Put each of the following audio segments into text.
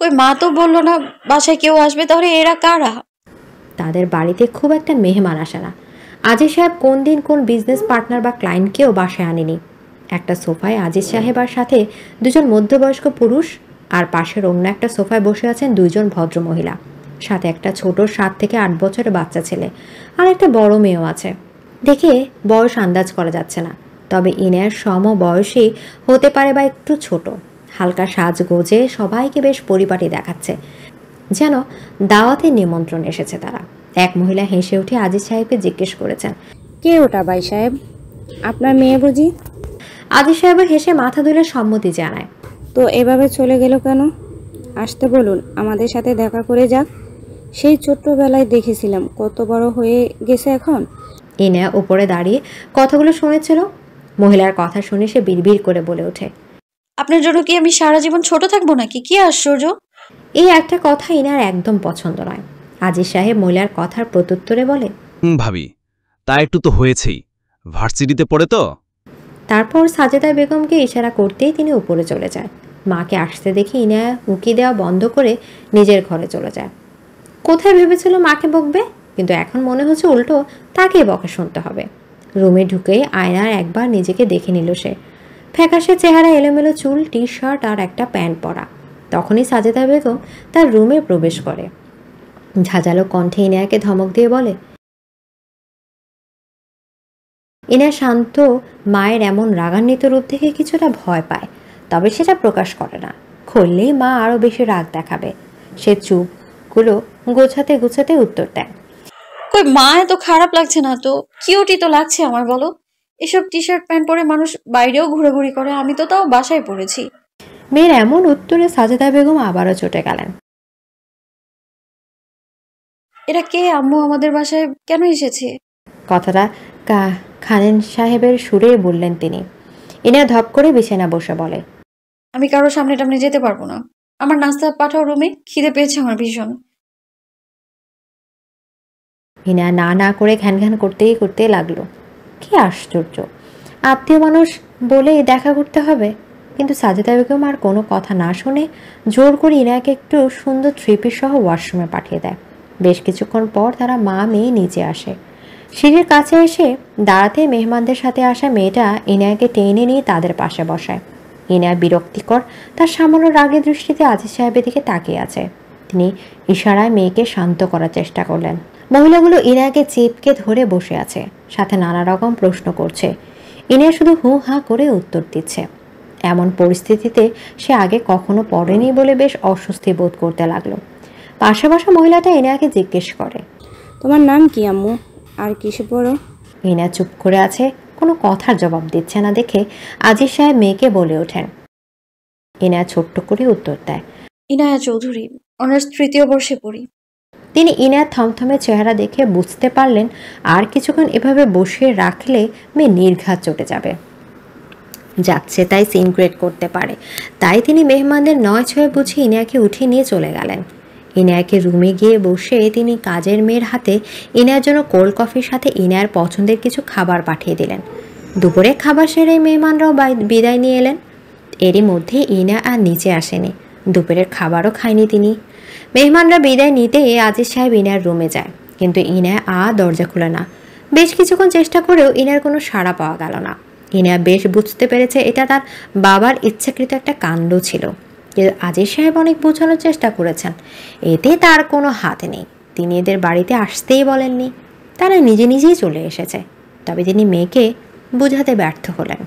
কই মা তো বললো না বাসায় কেউ আসবে, তাহলে এরা কারা? তাদের বাড়িতে খুব একটা মেহমান আসে না। আজিজ সাহেব কোন দিন কোন বিজনেস পার্টনার বা ক্লায়েন্টকেও বাসায় আনেনি। একটা সোফায় আজিজ সাহেব আর সাথে দুজন মধ্যবয়স্ক পুরুষ, আর পাশের অন্য একটা সোফায় বসে আছেন দুইজন ভদ্র মহিলা, সাথে একটা ছোট 7 থেকে 8 বছরের বাচ্চা ছেলে, আর একটা বড় মেয়েও আছে। দেখে বয়স আন্দাজ করা যাচ্ছে না, তবে ইনার সমবয়সী হতে পারে বা একটু ছোট। হালকা সাজগোজে সবাইকে বেশ পরিপাটি দেখাচ্ছে, যেন দাওয়াতের নিমন্ত্রণ এসেছে তারা। এক মহিলা হেসে উঠে আজিজ সাহেবকে জিজ্ঞেস করেছেন, কে ওটা ভাই সাহেব? আপনার মেয়ে বুঝি? আজিজ সাহেব হেসে মাথা দুলে সম্মতি জানায়। তো এভাবে চলে গেল কেন? আসতে বলুন, আমাদের সাথে দেখা করে যাক। সেই ছোট্টবেলায় দেখেছিলাম, কত বড় হয়ে গেছে এখন। ইনা উপরে দাঁড়িয়ে কথাগুলো শুনেছিল। মহিলার কথা শুনে সে বিড়বিড় করে বলে ওঠে, আপনার জন্য কি আমি সারা জীবন ছোট থাকবো নাকি? কি আশ্চর্য! এই একটা কথা ইনার একদম পছন্দ নয়। আজিজ সাহেব মহিলার কথার প্রত্যুত্তরে বলে, ভাবি, তা একটু তো হয়েছেই, ভার্সিটিতে পড়ে তো। তারপর সাজেদা বেগমকে ইশারা করতেই তিনি উপরে চলে যায়। মাকে আসতে দেখে ইনা উকি দেওয়া বন্ধ করে নিজের ঘরে চলে যায়। কোথায় ভেবেছিল মাকে বকবে, কিন্তু এখন মনে হচ্ছে উল্টো তাকেই বকা শুনতে হবে। রুমে ঢুকেই আয়নার একবার নিজেকে দেখে নিল সে। ফ্যাকাশে চেহারা, এলোমেলো চুল, টি শার্ট আর একটা প্যান্ট পরা। তখনই সাজেদা বেগম তার রুমে প্রবেশ করে। ঝাঁঝালো কণ্ঠে ইনায়াকে ধমক দিয়ে বলে। ইনা শান্ত মায়ের এমন রাগান্বিত রূপ দেখে কিছুটা ভয় পায়, তবে সেটা প্রকাশ করে না। খুললেই মা আরও বেশি রাগ দেখাবে। সে চুপগুলো গোছাতে গোছাতে উত্তর দেয়, কই মা, এত খারাপ লাগছে না তো? কিউটই তো লাগছে আমার, বলো। এসব টি শার্ট প্যান্ট পরে মানুষ বাইরেও ঘোরাঘুরি করে, আমি তো তাও বাসায় পড়েছি। মেয়ের এমন উত্তরে সাজেদা বেগম আবারও চটে গেলেন। এরা কে আম্মু? আমাদের বাসায় কেন এসেছে? কথাটা খানেন সাহেবের সুরে বললেন তিনি। ইনা ধপ করে বিছানা বসে বলে, আমি কারো সামনে টামনে যেতে পারবো না। আমার নাস্তা পাঠাও রুমে, খিদে পেয়েছে আমার ভীষণ। ইনা না না করে ঘ্যান ঘ্যান করতেই করতে লাগলো। কি আশ্চর্য, আত্মীয় মানুষ বলেই দেখা করতে হবে। কিন্তু সাজেদা বেগম আর কোনো কথা না শুনে জোর করে ইনাকে একটু সুন্দর থ্রি পিস সহ ওয়াশরুমে পাঠিয়ে দেয়। বেশ কিছুক্ষণ পর তারা মা মেয়ে নিচে আসে। সিঁড়ির কাছে এসে দাঁড়াতে মেহমানদের সাথে আসা মেয়েটা ইনায়াকে টেনে নিয়ে তাদের পাশে বসায়। ইনায়া বিরক্তিকর তার সামান্য রাগের দৃষ্টিতে আজিজ সাহেবের দিকে তাকিয়ে আছে। তিনি ইশারায় মেয়েকে শান্ত করার চেষ্টা করলেন। মহিলাগুলো ইনায়াকে চিপকে ধরে বসে আছে, সাথে নানা রকম প্রশ্ন করছে। ইনায়া শুধু হু হা করে উত্তর দিচ্ছে। এমন পরিস্থিতিতে সে আগে কখনো পড়েনি বলে বেশ অস্বস্তি বোধ করতে লাগলো। পাশে বসা মহিলাটা ইনায়াকে জিজ্ঞেস করে, তোমার নাম কি আম্মু? আর কিসে পড়ো? ইনা চুপ করে আছে, কোনো কথার জবাব দিচ্ছে না দেখে আজিজ সাহেব মেয়েকে বলে ওঠেন। ইনা ছোট্ট করে উত্তর দেয়, ইনায়া চৌধুরী, অনার্স 3য় বর্ষে পড়ি। তিনি ইনার থমথমে চেহারা দেখে বুঝতে পারলেন আর কিছুক্ষণ এভাবে বসিয়ে রাখলে মেয়ে নির্ঘাত চটে যাবে, যাচ্ছে তাই সিন ক্রিয়েট করতে পারে। তাই তিনি মেহমানদের নয় ছয়ে বুঝে ইনায়াকে উঠিয়ে নিয়ে চলে গেলেন। ইনায়াকে রুমে গিয়ে বসে তিনি কাজের মেয়ের হাতে ইনায়ার জন্য কোল্ড কফির সাথে ইনায়ার পছন্দের কিছু খাবার পাঠিয়ে দিলেন। দুপুরে খাবার সেরে মেহমানরাও বিদায় নিয়ে এলেন। এরই মধ্যে ইনা আর নিচে আসেনি, দুপুরের খাবারও খায়নি তিনি। মেহমানরা বিদায় নিতে আজিজ সাহেব ইনার রুমে যায়, কিন্তু ইনা দরজা খুলে না। বেশ কিছুক্ষণ চেষ্টা করেও ইনার কোনো সাড়া পাওয়া গেল না। ইনা বেশ বুঝতে পেরেছে এটা তার বাবার ইচ্ছাকৃত একটা কাণ্ড ছিল, কিন্তু আজিজ সাহেব অনেক বোঝানোর চেষ্টা করেছেন, এতে তার কোনো হাত নেই। তিনি এদের বাড়িতে আসতেই বলেননি, তারা নিজে নিজেই চলে এসেছে। তবে তিনি মেয়েকে বোঝাতে ব্যর্থ হলেন।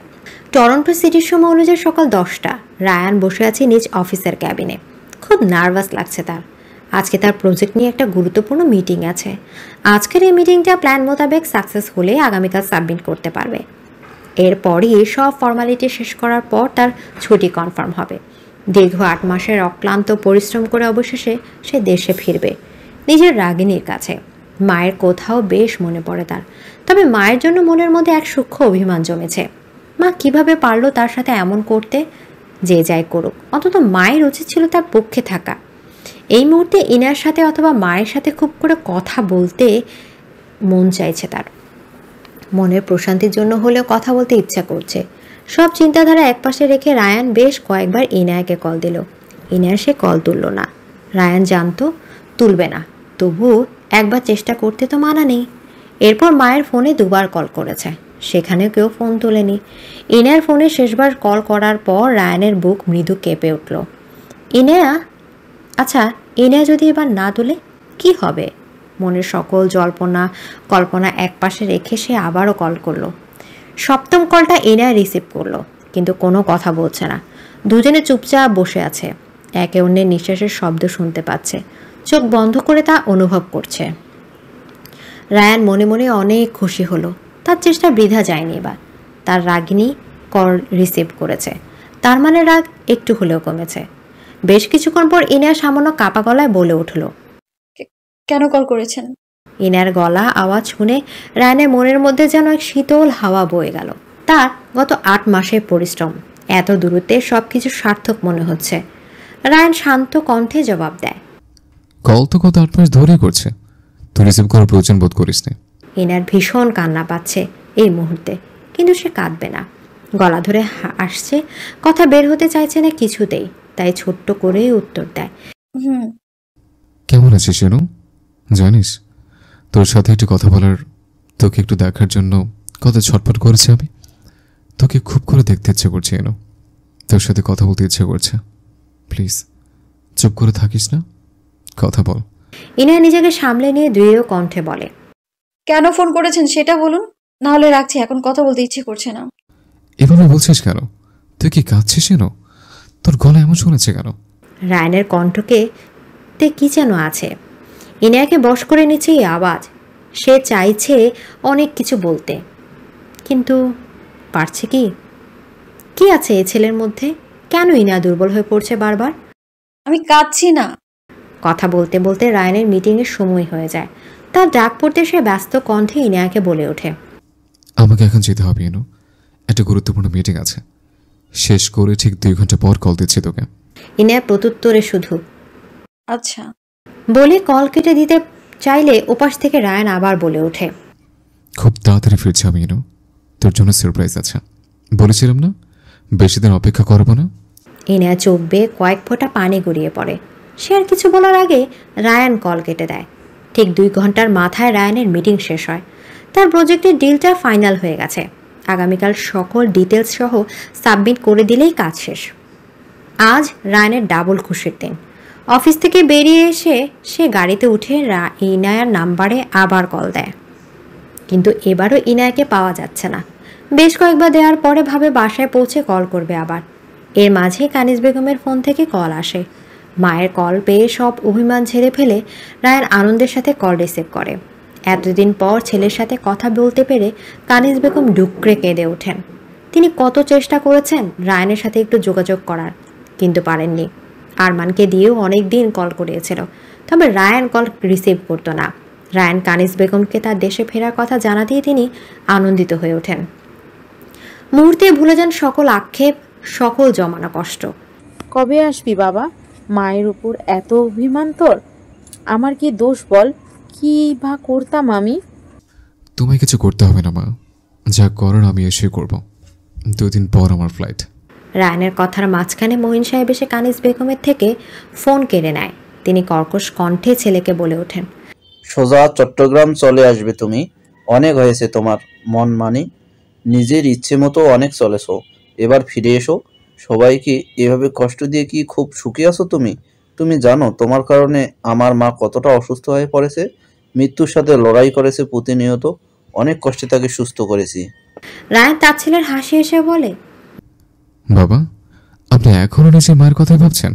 টরন্টো সিটির সময় অনুযায়ী সকাল 10টা। রায়ান বসে আছে নিজ অফিসের ক্যাবিনে। খুব নার্ভাস লাগছে তার। আজকে তার প্রজেক্ট নিয়ে একটা গুরুত্বপূর্ণ মিটিং আছে। আজকের এই মিটিংটা প্ল্যান মোতাবেক সাকসেস হলে আগামীকাল সাবমিট করতে পারবে। এরপরই সব ফর্মালিটি শেষ করার পর তার ছুটি কনফার্ম হবে। দীর্ঘ 8 মাসের অক্লান্ত পরিশ্রম করে অবশেষে সে দেশে ফিরবে, নিজের রাগিনীর কাছে। মায়ের কোথাও বেশ মনে পড়ে তার, তবে মায়ের জন্য মনের মধ্যে এক সূক্ষ্ম অভিমান জমেছে। মা কিভাবে পারলো তার সাথে এমন করতে? যে যাই করুক, অন্তত মায়ের উচিত ছিল তার পক্ষে থাকা। এই মুহূর্তে ইনার সাথে অথবা মায়ের সাথে খুব করে কথা বলতে মন চাইছে তার। মনের প্রশান্তির জন্য হলেও কথা বলতে ইচ্ছা করছে। সব চিন্তাধারা একপাশে রেখে রায়ান বেশ কয়েকবার ইনায়াকে কল দিল। ইনায়া সে কল তুলল না। রায়ান জানতো তুলবে না, তবুও একবার চেষ্টা করতে তো মানা নেই। এরপর মায়ের ফোনে দুবার কল করেছে, সেখানেও কেউ ফোন তোলেনি। ইনায়ার ফোনে শেষবার কল করার পর রায়ানের বুক মৃদু কেঁপে উঠল। ইনায়া, আচ্ছা ইনায়া যদি এবার না তোলে কি হবে? মনের সকল জল্পনা কল্পনা একপাশে রেখে সে আবারও কল করলো। সপ্তম কলটা ইনায়া রিসিভ করলো, কিন্তু কোনো কথা বলছে না। দুজনে চুপচাপ বসে আছে, একে অন্যের নিঃশ্বাসের শব্দ শুনতে পাচ্ছে, চোখ বন্ধ করে তা অনুভব করছে। রায়ান মনে মনে অনেক খুশি হলো, তার চেষ্টা বৃথা যায়নি। এবার তার রাগিনী কল রিসিভ করেছে, তার মানে রাগ একটু হলেও কমেছে। বেশ কিছুক্ষণ পর ইনায়া সামান্য কাপা গলায় বলে উঠল, কেন কল করেছেন? ইনার গলা আওয়াজ শুনে রায়ানের মনের মধ্যে যেন এক শীতল হাওয়া বয়ে গেল। তার গত 8 মাসের পরিশ্রম, এত দূরত্বে সবকিছু সার্থক মনে হচ্ছে। রায়ান শান্ত কণ্ঠে জবাব দেয়, কল তো গত 8 মাস ধরেই করছে, তুই রিসিভ করার প্রয়োজন বোধ করিস নি। ইনার ভীষণ কান্না পাচ্ছে এই মুহূর্তে, কিন্তু সে কাঁদবে না। গলা ধরে আসছে, কথা বের হতে চাইছে না কিছুতেই, তাই ছোট্ট করে উত্তর দেয়, হুম। কেমন আছিস এনু? জানিস তোর সাথে একটু কথা বলার, তোকে একটু দেখার জন্য কত ছটফট করেছে আমি। তোকে খুব করে দেখতে ইচ্ছে করছে এনু, তোর সাথে কথা বলতে ইচ্ছে করছে। প্লিজ চুপ করে থাকিস না, কথা বল। ইনায়া নিজেকে সামলে নিয়ে দৃঢ় কণ্ঠে বলে, কেন ফোন করেছেন সেটা বলুন, না হলে রাখছি, এখন কথা বলতে ইচ্ছে করছে না। এভাবে বলছিস কেন? তুই কি কাঁদছিস এনু? তোর গলা এমন শোনাচ্ছে কেন? রায়ানের কণ্ঠকে তে কি যেন আছে। ইনায়াকে বশ করে নিচ্ছে এই আওয়াজ। সে চাইছে অনেক কিছু বলতে, কিন্তু পারছে কি? কি আছে এই ছেলের মধ্যে? কেন ইনায়া দুর্বল হয়ে পড়ছে বারবার? আমি কাঁদছি না। কথা বলতে বলতে রায়ানের মিটিংয়ের সময় হয়ে যায়। তার ডাক পড়তে সে ব্যস্ত কণ্ঠে ইনায়াকে বলে ওঠে, আমাকে এখন যেতে হবে এনু, একটা গুরুত্বপূর্ণ মিটিং আছে, শেষ করে ঠিক 2 ঘন্টা পর কল দিচ্ছি তোকে। ইনায়া প্রত্যুত্তরে শুধু আচ্ছা। বলে কল কেটে দিতে চাইলে ওপাশ থেকে রায়ান আবার বলে ওঠে, খুব তাড়াতাড়ি ফিরছি আমি এনু, তোর জন্য সারপ্রাইজ আছে। বলেছিলাম না বেশি দিন অপেক্ষা করবো না। ইনায়া চোখ বেয়ে কয়েক ফোঁটা পানি গড়িয়ে পড়ে। সে আর কিছু বলার আগে রায়ান কল কেটে দেয়। ঠিক 2 ঘন্টার মাথায় রায়ানের মিটিং শেষ হয়। তার প্রজেক্টের ডিলটা ফাইনাল হয়ে গেছে, আগামীকাল সকল ডিটেলস সহ সাবমিট করে দিলেই কাজ শেষ। আজ রায়ানের ডাবল খুশির দিন। অফিস থেকে বেরিয়ে এসে সে গাড়িতে উঠে ইনায়ার নাম্বারে আবার কল দেয়, কিন্তু এবারও ইনায়াকে পাওয়া যাচ্ছে না। বেশ কয়েকবার দেওয়ার পরে ভাবে বাসায় পৌঁছে কল করবে আবার। এর মাঝে কানিজ বেগমের ফোন থেকে কল আসে। মায়ের কল পেয়ে সব অভিমান ঝেড়ে ফেলে রায়ান আনন্দের সাথে কল রিসিভ করে। এতদিন পর ছেলের সাথে কথা বলতে পেরে কানিজ বেগম ডুকরে কেঁদে ওঠেন। তিনি কত চেষ্টা করেছেন রায়ানের সাথে একটু যোগাযোগ করার, কিন্তু পারেননি। আরমানকে দিয়েও অনেক দিন কল করিয়েছিল, তবে রায়ান কল রিসিভ করতো না। রায়ান কানিজ বেগমকে তার দেশে ফেরার কথা জানাতেই তিনি আনন্দিত হয়ে ওঠেন। মুহূর্তে ভুলে যান সকল আক্ষেপ, সকল জমানো কষ্ট। কবে আসবি বাবা? মায়ের উপর এত অভিমান তোর? আমার কি দোষ বল? কি বা করতাম আমি? তোমায় কিছু করতে হবে না মা, যা করার আমি এসে করব। 2 দিন পর আমার ফ্লাইট। রায়ানের কথার মাঝখানে মহিন সাহেব এসে কানিজ বেগমের থেকে ফোন কেড়ে নেয়। তিনি কর্কশ কণ্ঠে ছেলেকে বলে ওঠেন, সোজা চট্টগ্রাম চলে আসবে তুমি। অনেক হয়েছে তোমার মন মানি, নিজের ইচ্ছে মতো অনেক চলেছো, এবার ফিরে এসো। সবাইকে এভাবে কষ্ট দিয়ে কি খুব সুখী আছো তুমি? তুমি জানো তোমার কারণে আমার মা কতটা অসুস্থ হয়ে পড়েছে, মৃত্যুর সাথে লড়াই করেছে প্রতিনিয়ত, অনেক কষ্টে তাকে সুস্থ করেছি। রায়ান তার ছেলের হাসি এসে বলে, বাবা আপনি এখনো নিজের মায়ের কথাই ভাবছেন?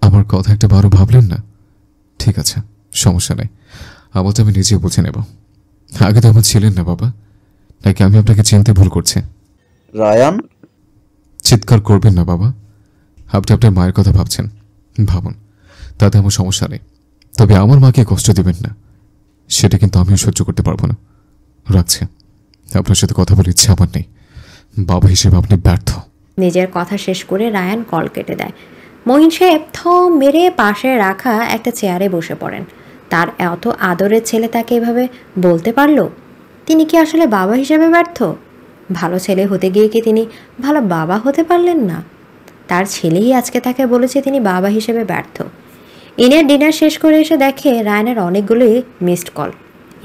আমার কথা একটা বারো ভাবলেন না? ঠিক আছে, সমস্যা নেই, আমারটা আমি নিজে বুঝে নেব। আগে তো আমার ছিলেন না বাবা, নাকি আমি আপনাকে চিনতে ভুল করছি? রায়ান, চিৎকার করবেন না বাবা, আপনি আপনার মায়ের কথা ভাবছেন, ভাবুন, তাতে আমার সমস্যা নেই, তবে আমার মাকে কষ্ট দেবেন না, সেটা কিন্তু আমিও সহ্য করতে পারবো না। রাখছি, আপনার সাথে কথা বলার ইচ্ছে আমার নেই, বাবা হিসেবে আপনি ব্যর্থ। নিজের কথা শেষ করে রায়ান কল কেটে দেয়। মহিন সাহেব থম মেরে পাশে রাখা একটা চেয়ারে বসে পড়েন। তার এত আদরের ছেলে তাকে এভাবে বলতে পারল? তিনি কি আসলে বাবা হিসেবে ব্যর্থ? ভালো ছেলে হতে গিয়ে কি তিনি ভালো বাবা হতে পারলেন না? তার ছেলেই আজকে তাকে বলেছে তিনি বাবা হিসেবে ব্যর্থ। ইনার ডিনার শেষ করে এসে দেখে রায়ানের অনেকগুলোই মিসড কল।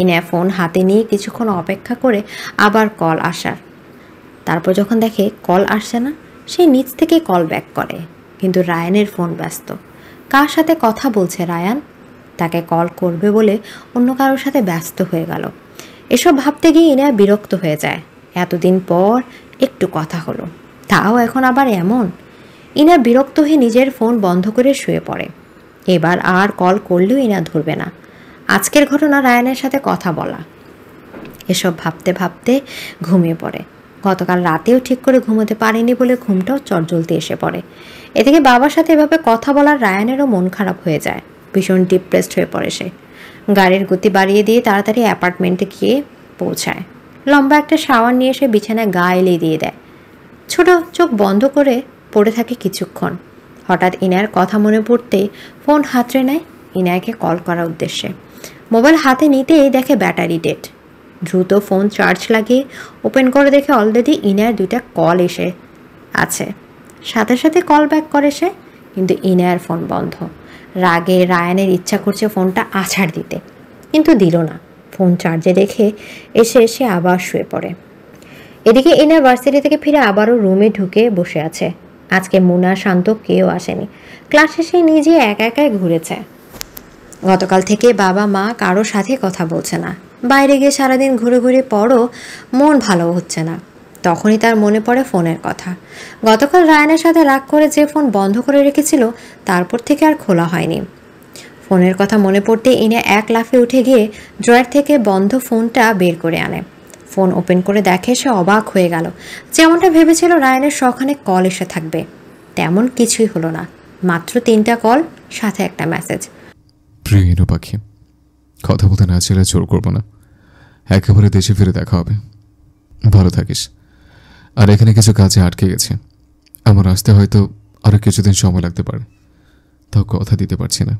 ইনা ফোন হাতে নিয়ে কিছুক্ষণ অপেক্ষা করে আবার কল আসার। তারপর যখন দেখে কল আসছে না, সে নিচ থেকে কল ব্যাক করে, কিন্তু রায়ানের ফোন ব্যস্ত। কার সাথে কথা বলছে রায়ান? তাকে কল করবে বলে অন্য কারোর সাথে ব্যস্ত হয়ে গেল। এসব ভাবতে গিয়ে ইনা বিরক্ত হয়ে যায়। এতদিন পর একটু কথা হলো, তাও এখন আবার এমন। ইনা বিরক্ত হয়ে নিজের ফোন বন্ধ করে শুয়ে পড়ে। এবার আর কল করলেও ইনা ধরবে না। আজকের ঘটনা রায়ানের সাথে কথা বলা, এসব ভাবতে ভাবতে ঘুমিয়ে পড়ে। গতকাল রাতেও ঠিক করে ঘুমোতে পারেনি বলে ঘুমটাও চটজলদি এসে পড়ে। এদিকে বাবার সাথে এভাবে কথা বলার রায়ানেরও মন খারাপ হয়ে যায়। ভীষণ ডিপ্রেসড হয়ে পড়ে সে। গাড়ির গতি বাড়িয়ে দিয়ে তাড়াতাড়ি অ্যাপার্টমেন্টে গিয়ে পৌঁছায়। লম্বা একটা শাওয়ার নিয়ে এসে বিছানায় গা এলিয়ে দিয়ে দেয়। ছোট চোখ বন্ধ করে পড়ে থাকে কিছুক্ষণ। হঠাৎ ইনার কথা মনে পড়তেই ফোন হাতড়ে নেয় ইনায়কে কল করার উদ্দেশ্যে। মোবাইল হাতে নিতেই দেখে ব্যাটারি ডেড। দ্রুত ফোন চার্জ লাগিয়ে ওপেন করে দেখে অলরেডি ইনার 2টা কল এসে আছে। সাথে সাথে কল ব্যাক করে সে, কিন্তু ইনার ফোন বন্ধ। রাগে রায়ানের ইচ্ছা করছে ফোনটা আছাড় দিতে, কিন্তু দিল না। ফোন চার্জে রেখে এসে আবার শুয়ে পড়ে। এদিকে ইনা ভার্সিটি থেকে ফিরে আবারও রুমে ঢুকে বসে আছে। আজকে মুনা শান্ত কেউ আসেনি। ক্লাস শেষে নিজে একা একাই ঘুরেছে। গতকাল থেকে বাবা মা কারোর সাথে কথা বলছে না। বাইরে গিয়ে সারাদিন ঘুরে ঘুরে পড়ও মন ভালো হচ্ছে না। তখনই তার মনে পড়ে ফোনের কথা। গতকাল রায়ানের সাথে রাগ করে যে ফোন বন্ধ করে রেখেছিল, তারপর থেকে আর খোলা হয়নি। ফোনের কথা মনে পড়তে ইনা এক লাফে উঠে গিয়ে ড্রয়ার থেকে বন্ধ ফোনটা বের করে আনে। ফোন ওপেন করে দেখে সে অবাক হয়ে গেল। যেমনটা ভেবেছিল রায়ানের সখানে কল এসে থাকবে, তেমন কিছুই হলো না। মাত্র 3টা কল, সাথে একটা মেসেজ। প্রিয় ইনু পাখি, কথা বলতে না চাইলে জোর করবো না। একেবারে দেশে ফিরে দেখা হবে। ভালো থাকিস। আর এখানে কিছু কাজে আটকে গেছে, আমার আসতে হয়তো আরো কিছুদিন সময় লাগতে পারে, তাও কথা দিতে পারছি না।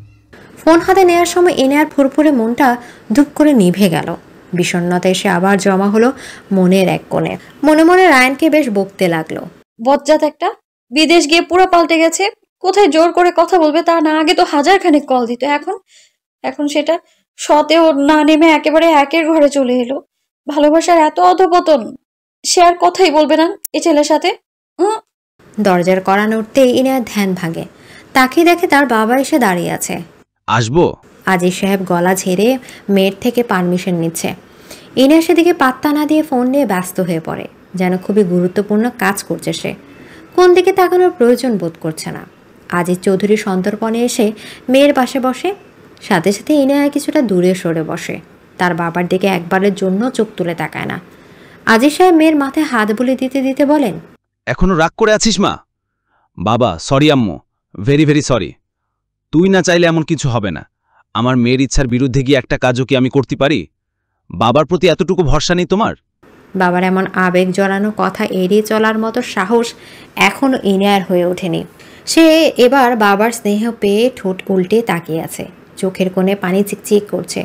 ফোন হাতে নেওয়ার সময় ইনার ফুরফুরে মনটা ধূপ করে নিভে গেল। বিষণ্ণতা এসে আবার জমা হলো মনের এক কোণে। মনে মনে রায়ানকে বেশ বকতে লাগলো। বজ্জাত একটা, বিদেশ গিয়ে পুরো পাল্টে গেছে। কোথায় জোর করে কথা বলবে তা না, আগে তো 1000 কল দিত, এখন সেটা সতেও না নেমে একেবারে একের ঘরে চলে এলো। ভালোবাসার এত অধপতন, সে আর কথাই বলবে না এই ছেলের সাথে। দরজার কড়া নড়তেই ইনার ধ্যান ভাঙে। তাকিয়ে দেখে তার বাবা এসে দাঁড়িয়ে আছে। আসবো? আজিজ সাহেব গলা ঝেড়ে মেয়ের থেকে পারমিশন নিচ্ছে। ইনা সেদিকে পাত্তা না দিয়ে ফোন নিয়ে ব্যস্ত হয়ে পড়ে, যেন খুবই গুরুত্বপূর্ণ কাজ করছে সে। কোন দিকে তাকানোর প্রয়োজন বোধ করছে না। আজিজ চৌধুরী সন্তর্পণে এসে মেয়ের পাশে বসে। সাথে সাথে ইনা কিছুটা দূরে সরে বসে। তার বাবার দিকে একবারের জন্য চোখ তুলে তাকায় না। আজিজ সাহেব মেয়ের মাথায় হাত বুলিয়ে দিতে দিতে বলেন, এখনো রাগ করে আছিস মা? বাবা সরি আম্মু, ভেরি ভেরি সরি। তুই না চাইলে এমন কিছু হবে না। আমার মেয়ের ইচ্ছার বিরুদ্ধে গিয়ে একটা কাজও কি আমি করতে পারি? বাবার প্রতি এতটুকু ভরসা নেই তোমার? বাবার এমন আবেগ জড়ানো কথা এড়িয়ে চলার মতো সাহস এখনও ইনার হয়ে ওঠেনি। সে এবার বাবার স্নেহ পেয়ে ঠোঁট উল্টে তাকিয়ে আছে। চোখের কোণে পানি চিকচিক করছে।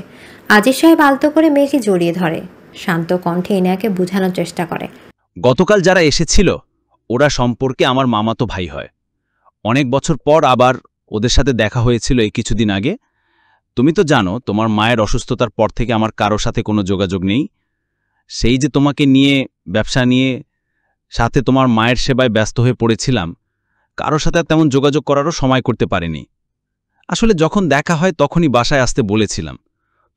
আজিজ সাহেব আলতো করে মেয়েকে জড়িয়ে ধরে। শান্ত কণ্ঠে ইনাকে বোঝানোর চেষ্টা করে। গতকাল যারা এসেছিল ওরা সম্পর্কে আমার মামাতো ভাই হয়। অনেক বছর পর আবার ওদের সাথে দেখা হয়েছিল এই কিছুদিন আগে। তুমি তো জানো তোমার মায়ের অসুস্থতার পর থেকে আমার কারো সাথে কোনো যোগাযোগ নেই। সেই যে তোমাকে নিয়ে, ব্যবসা নিয়ে, সাথে তোমার মায়ের সেবায় ব্যস্ত হয়ে পড়েছিলাম, কারো সাথে তেমন যোগাযোগ করারও সময় করতে পারিনি। আসলে যখন দেখা হয় তখনই বাসায় আসতে বলেছিলাম,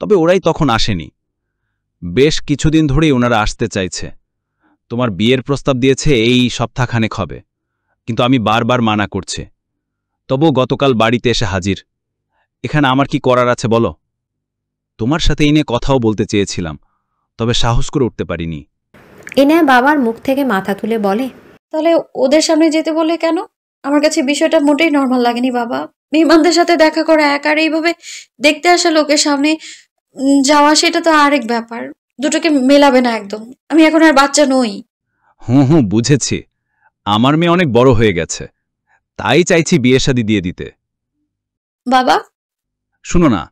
তবে ওরাই তখন আসেনি। বেশ কিছুদিন ধরেই ওনারা আসতে চাইছে। তোমার বিয়ের প্রস্তাব দিয়েছে এই সপ্তাহখানেক হবে, কিন্তু আমি বারবার মানা করছি। তবুও গতকাল বাড়িতে এসে হাজির। এখানে আমার কি করার আছে বলো? তোমার সাথে এই নিয়ে কথাও বলতে চেয়েছিলাম, তবে সাহস করে উঠতে পারিনি। ইনা বাবার মুখ থেকে মাথা তুলে বলে, তাহলে ওদের সামনে যেতে বলে কেন? আমার কাছে বিষয়টা মোটেই নর্মাল লাগেনি বাবা। মেহমানদের সাথে দেখা করা এক, আর এইভাবে দেখতে আসা লোকের সামনে যাওয়া, সেটা তো আরেক ব্যাপার। দুটোকে মেলাবে না একদম। আমি এখন আর বাচ্চা নই। হুঁ বুঝেছি। আমার মেয়ে অনেক বড় হয়ে গেছে, তাই চাইছি বিয়ে শাদী দিয়ে দিতে। বাবা শুনো না,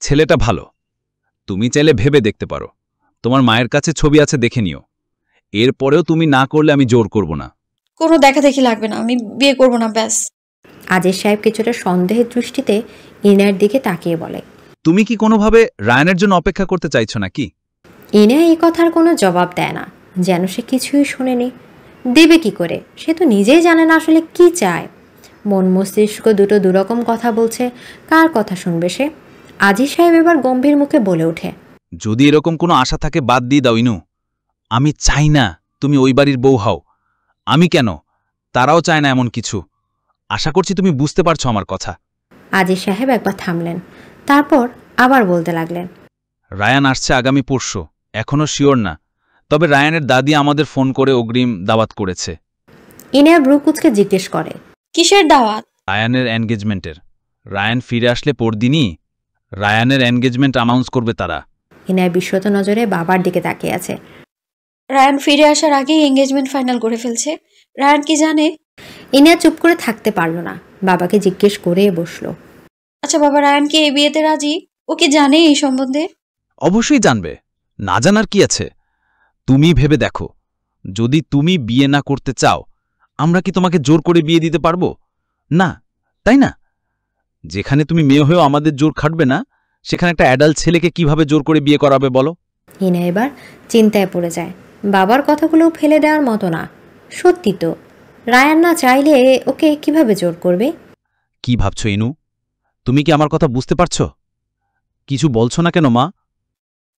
ছেলেটা ভালো, তুমি চাইলে ভেবে দেখতে পারো। তোমার মায়ের কাছে ছবি আছে, দেখে নিও। এরপরেও তুমি না করলে আমি জোর করব না। কোনো দেখা দেখি লাগবে না, আমি বিয়ে করবো না, ব্যাস। আজিজ সাহেব কিছুটা সন্দেহের দৃষ্টিতে ইনায়ের দিকে তাকিয়ে বলে। তুমি কি কোনোভাবে রায়ানের জন্য অপেক্ষা করতে চাইছো নাকি? ইনা এই কথার কোনো জবাব দেয় না, যেন সে কিছুই শোনেনি। দেবে কি করে? সে তো নিজেই জানে না আসলে কি চায়। মন মস্তিষ্ক দুটো দুরকম কথা বলছে, কার কথা শুনবে সে? আজিজ সাহেব এবার গম্ভীর মুখে বলে ওঠে, যদি এরকম কোনো আশা থাকে বাদ দিয়ে দাও ইনু। আমি চাই না তুমি ওই বাড়ির বউ হও। আমি কেন, তারাও চায় না এমন কিছু। আশা করছি তুমি বুঝতে পারছো আমার কথা। আজিজ সাহেব একবার থামলেন, তারপর আবার বলতে লাগলেন, রায়ান আসছে আগামী পরশু, এখনও শিওর না, তবে রায়ানের দাদি আমাদের ফোন করে অগ্রিম দাওয়াত করেছে। ইনা ব্রুকুচকে জিজ্ঞেস করে, কিসের দাওয়াত? রায়ানের এনগেজমেন্টের। রায়ান ফিরে আসলে পরদিনই রায়ানের এনগেজমেন্ট অ্যানাউন্স করবে তারা। ইনায় বিশ্বত নজরে বাবার দিকে তাকিয়ে আছে। রায়ান ফিরে আসার আগেই এঙ্গেজমেন্ট ফাইনাল করে ফেলছে। রায়ান কি জানে? ইনা চুপ করে থাকতে পারল না, বাবাকে জিজ্ঞেস করে বসলো। আচ্ছা বাবা, রায়ান কি এই বিয়েতে রাজি? ও কি জানে এই সম্বন্ধে? অবশ্যই জানবে, না জানার কি আছে। তুমি ভেবে দেখো, যদি তুমি বিয়ে না করতে চাও, আমরা কি তোমাকে জোর করে বিয়ে দিতে পারবো? না, তাই না? যেখানে তুমি মেয়ে হয়েও আমাদের জোর খাটবে না, সেখানে একটা অ্যাডাল্ট ছেলেকে কিভাবে জোর করে বিয়ে করাবে বলো? ইনা এবার চিন্তায় পড়ে যায়। বাবার কথাগুলো ফেলে দেওয়ার মতো না। সত্যি তো, রায়ান না চাইলে ওকে কিভাবে জোর করবে? কি ভাবছো ইনু? তুমি কি আমার কথা বুঝতে পারছো? কিছু বলছো না কেন মা?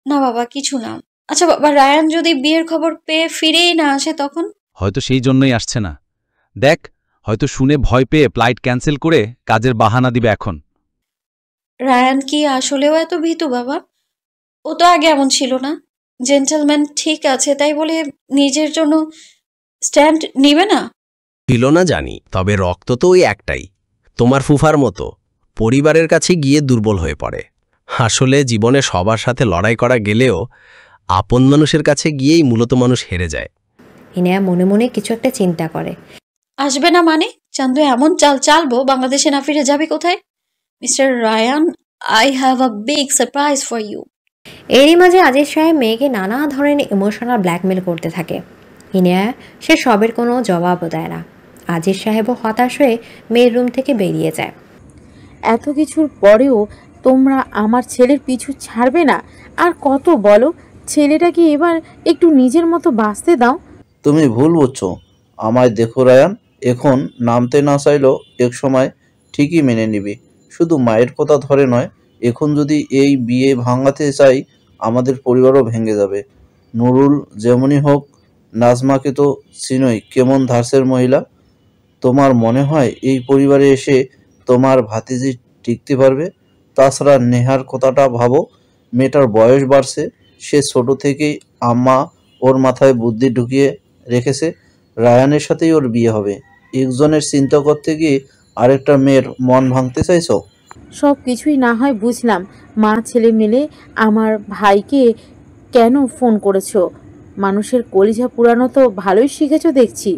না বাবা, কিছু না। আচ্ছা বাবা, রায়ান যদি বিয়ের খবর পেয়ে ফিরেই না আসে তখন? হয়তো সেই জন্যই আসছে না। দেখ, হয়তো শুনে ভয় পেয়ে ফ্লাইট ক্যান্সেল করে কাজের বাহানা দিবে এখন। রায়ান কি আসলেও এত ভীতু বাবা? ও তো আগে এমন ছিল না। জেন্টলম্যান ঠিক আছে তাই বলে নিজের জন্য স্ট্যান্ড নিবে না? ছিল না জানি, তবে রক্ত তো ওই একটাই, তোমার ফুফার মতো। পরিবারের কাছে গিয়ে দুর্বল হয়ে পড়ে। আসলে জীবনে সবার সাথে লড়াই করা গেলেও আপন মানুষের কাছে গিয়েই মূলত মানুষ হেরে যায়। ইনা মনে মনে কিছু একটা চিন্তা করে। আসবে না মানে? চান্দু এমন চাল চালবো বাংলাদেশে না ফিরে যাবে কোথায়? Mister Ryan, I have a big surprise for you. এরই মাঝে আজিজ সাহেব মেয়েকে নানা ধরনের ইমোশনাল ব্ল্যাকমেল করতে থাকে। ইনা সে সবের কোনো জবাবও দেয় না। আজিজ সাহেবও হতাশ হয়ে মেয়ের রুম থেকে বেরিয়ে যায়। এত কিছুর পরেও তোমরা আমার ছেলের পিছু ছাড়বে না? আর কত বলো, ছেলেটাকে এবার একটু নিজের মতো বাঁচতে দাও। তুমি ভুল বুঝছো। আমায় দেখো রায়ান, এখন নামতে না চাইলেও এক সময় ঠিকই মেনে নিবি। শুধু মায়ের কথা ধরে নয়, এখন যদি এই বিয়ে ভাঙাতে চাই, আমাদের পরিবারও ভেঙে যাবে। নুরুল যেমনই হোক, নাজমাকে তো চিনোই, কেমন ধার্সের মহিলা। তোমার মনে হয় এই পরিবারে এসে তোমার ভাতিজি টিকতে পারবে? তাছাড়া নেহার কথাটা ভাবো, মেয়েটার বয়স বাড়ছে। সে ছোট থেকেই আম্মা ওর মাথায় বুদ্ধি ঢুকিয়ে রেখেছে রায়ানের সাথেই ওর বিয়ে হবে। একজনের চিন্তা করতে গিয়ে আরেকটা মেয়ের মন ভাঙতে চাইছো? সব কিছুই না হয় বুঝলাম, মা ছেলে মিলে আমার ভাইকে কেন ফোন করেছো? মানুষের কলিজা পুরানো তো ভালোই শিখেছো দেখছি।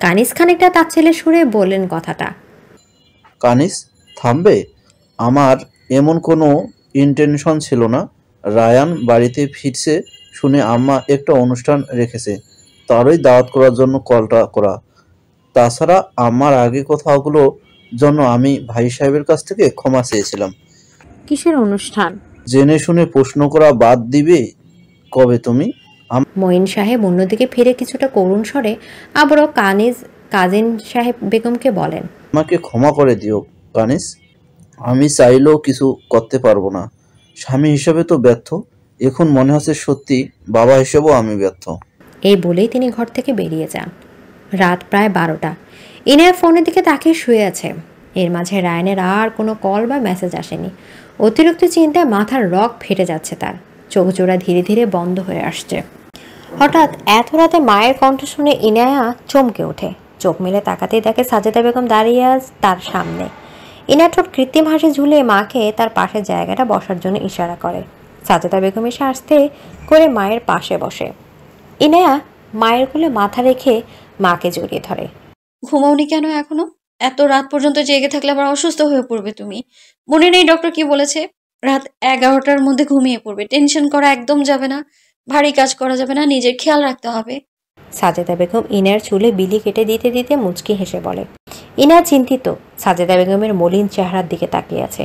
কানিস খানিকটা তাচ্ছিল্যের সুরে বললেন কথাটা। কানিস, থামবে? আমার এমন কোনো ইন্টেনশন ছিল না। রায়ান বাড়িতে ফিরছে শুনে আম্মা একটা অনুষ্ঠান রেখেছে, তারই দাওয়াত করার জন্য কলটা করা। তাছাড়া আমার আগে কথাগুলোর জন্য আমি ভাই সাহেবের কাছ থেকে ক্ষমা চেয়েছিলাম। কিসের অনুষ্ঠান? জেনে শুনে প্রশ্ন করা বাদ দিবে কবে তুমি? মঈন সাহেব অন্যদিকে ফিরে কিছুটা করুণ স্বরে আবারও কাজিন সাহেব বেগমকে বলেন, আমাকে ক্ষমা করে দিও কানিস, আমি চাইলেও কিছু করতে পারবো না। স্বামী হিসেবে তো ব্যর্থ, এখন মনে হচ্ছে সত্যি বাবা হিসেবেও আমি ব্যর্থ। এই বলেই তিনি ঘর থেকে বেরিয়ে যান। রাত প্রায় 12টা। ইনায়া ফোনের দিকে তাকিয়ে শুয়ে আছে। এর মাঝে রায়ানের আর কোনো কল বা মেসেজ আসেনি। অতিরিক্ত চিন্তায় মাথার রগ ফেটে যাচ্ছে তার, চোখ জোড়া ধীরে ধীরে বন্ধ হয়ে আসছে। হঠাৎ এত রাতে মায়ের কণ্ঠ শুনে ইনায়া চমকে ওঠে। চোখ মেলে তাকাতেই দেখে সাজেদা বেগম দাঁড়িয়ে তার সামনে। ইনা ঠোঁট কৃত্রিম হাসি ঝুলিয়ে মাকে তার পাশের জায়গাটা বসার জন্য ইশারা করে। সাজেদা বেগম এসে আস্তে করে মায়ের পাশে বসে। ইনায়া মায়ের কোলে মাথা রেখে মাকে জড়িয়ে ধরে। ঘুমাওনি কেন এখনো? এত রাত পর্যন্ত জেগে থাকলে আবার অসুস্থ হয়ে পড়বে তুমি। মনে নেই ডক্টর কি বলেছে? রাত 11টার মধ্যে ঘুমিয়ে পড়বে। টেনশন করা একদম যাবে না, ভারী কাজ করা যাবে না, নিজের খেয়াল রাখতে হবে। সাজেদা বেগম ইনার চুলে বিলি কেটে দিতে দিতে মুচকি হেসে বলে। ইনা চিন্তিত সাজেদা বেগমের মলিন চেহারার দিকে তাকিয়ে আছে।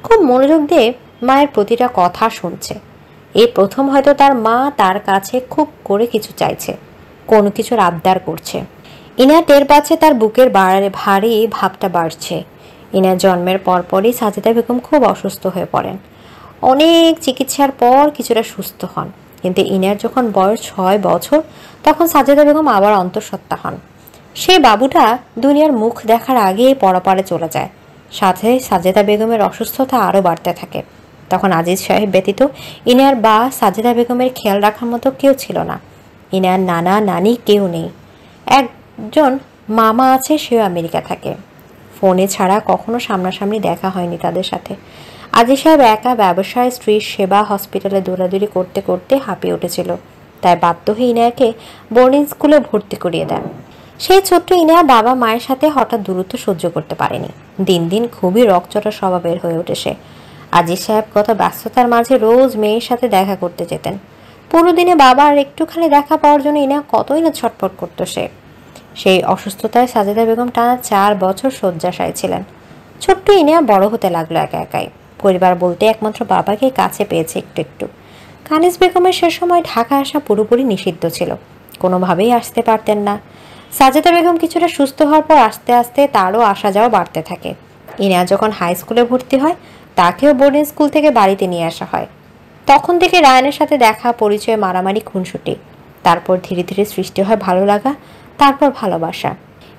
খুব মনোযোগ দিয়ে মায়ের প্রতিটা কথা শুনছে। এই প্রথম হয়তো তার মা তার কাছে খুব করে কিছু চাইছে, কোনো কিছুর আবদার করছে। ইনা টের পাচ্ছে তার বুকের ভারী ভাবটা বাড়ছে। ইনার জন্মের পরপরই সাজেদা বেগম খুব অসুস্থ হয়ে পড়েন। অনেক চিকিৎসার পর কিছুটা সুস্থ হন, কিন্তু ইনার যখন বয়স 6 বছর তখন সাজেদা বেগম আবার অন্তঃসত্ত্বা হন। সেই বাবুটা দুনিয়ার মুখ দেখার আগেই পরপারে চলে যায়। সাথে সাজেদা বেগমের অসুস্থতা আরও বাড়তে থাকে। তখন আজিজ সাহেব ব্যতীত ইনার বা সাজেদা বেগমের খেয়াল রাখার মতো কেউ ছিল না। ইনার নানা নানি কেউ নেই। একজন মামা আছে, সেও আমেরিকা থাকে। ফোনে ছাড়া কখনো সামনাসামনি দেখা হয়নি তাদের সাথে। আজিজ সাহেব একা ব্যবসায়, স্ত্রীর সেবা, হসপিটালে দৌড়াদৌড়ি করতে করতে হাঁপিয়ে উঠেছিল। তাই বাধ্য হয়ে ইনায়াকে বোর্ডিং স্কুলে ভর্তি করিয়ে দেন। সেই ছোট্ট ইনায়া বাবা মায়ের সাথে হঠাৎ দূরত্ব সহ্য করতে পারেনি। দিন দিন খুবই রকচটা স্বভাবের হয়ে ওঠে সে। আজিজ সাহেব কত ব্যস্ততার মাঝে রোজ মেয়ের সাথে দেখা করতে যেতেন। পুরো দিনে বাবার একটুখানি দেখা পাওয়ার জন্য ইনা কতই না ছটফট করতো সে। সেই অসুস্থতায় সাজেদা বেগম টানা 4 বছর শয্যাশায়ী ছিলেন। ছোট্ট ইনা বড় হতে লাগলো একা একাই। পরিবার বলতে একমাত্র বাবাকে কাছে পেয়েছে একটু একটু। কানিজ বেগমের সে সময় ঢাকা আসা পুরোপুরি নিষিদ্ধ ছিল, কোনোভাবেই আসতে পারতেন না। সাজেদা বেগম কিছুটা সুস্থ হওয়ার পর আস্তে আস্তে তারও আসা যাওয়া বাড়তে থাকে। ইনা যখন হাই স্কুলে ভর্তি হয় তাকেও বোর্ডিং স্কুল থেকে বাড়িতে নিয়ে আসা হয়। তখন থেকে রায়ানের সাথে দেখা, পরিচয়, মারামারি, খুনসুটি। তারপর ধীরে ধীরে সৃষ্টি হয় ভালো লাগা, তারপর ভালোবাসা।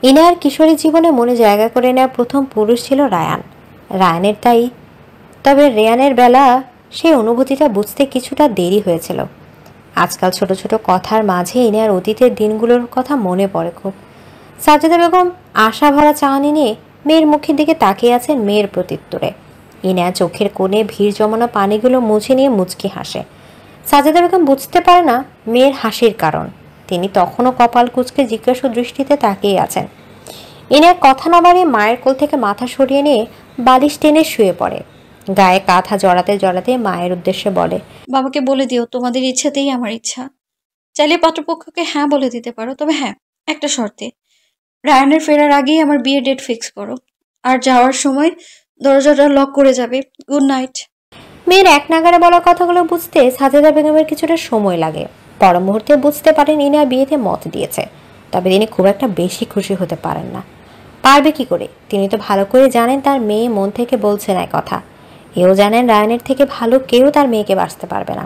ইনার কিশোরী জীবনে মনে জায়গা করে নেওয়া প্রথম পুরুষ ছিল রায়ান। রায়ানের তাই, তবে রেয়ানের বেলা সেই অনুভূতিটা বুঝতে কিছুটা দেরি হয়েছিল। আজকাল ছোট ছোট কথার মাঝে ইনার অতীতের দিনগুলোর কথা মনে পড়ে খুব। সাজেদা বেগম আশা ভরা চাহনি নিয়ে মেয়ের মুখের দিকে তাকিয়ে আছেন মেয়ের প্রত্যুত্তরে। ইনা চোখের কোণে ভিড় জমানো পানিগুলো মুছে নিয়ে মুচকি হাসে। সাজেদা বেগম বুঝতে পারে না মেয়ের হাসির কারণ। তিনি তখনও কপাল কুঁচকে জিজ্ঞাসা দৃষ্টিতে তাকিয়ে আছেন। ইনার কথা না বাড়িয়ে মায়ের কোল থেকে মাথা সরিয়ে নিয়ে বালিশ টেনে শুয়ে পড়ে। গায়ে কাঁথা জড়াতে জড়াতে মায়ের উদ্দেশ্যে বলে, বাবাকে বলে দিও তোমাদের ইচ্ছাতেই আমার ইচ্ছা। চাইলে পাত্রপক্ষকে হ্যাঁ বলে দিতে পারো, তবে হ্যাঁ, একটা শর্তে। রায়ানের ফেরার আগেই আমার বিয়ের ডেট ফিক্স করো। আর যাওয়ার সময় দরজাটা লক করে যাবে। Good night. মেয়ের এক নাগারে বলা কথাগুলো বুঝতে সাজেদা বেগমের কিছুটা সময় লাগে। পর মুহূর্তে বুঝতে পারেন ইনা বিয়েতে মত দিয়েছে, তবে তিনি খুব একটা বেশি খুশি হতে পারেন না। পারবে কি করে? তিনি তো ভালো করে জানেন তার মেয়ে মন থেকে বলছে না কথা। এও জানেন রায়ানের থেকে ভালো কেউ তার মেয়েকে বাঁচতে পারবে না।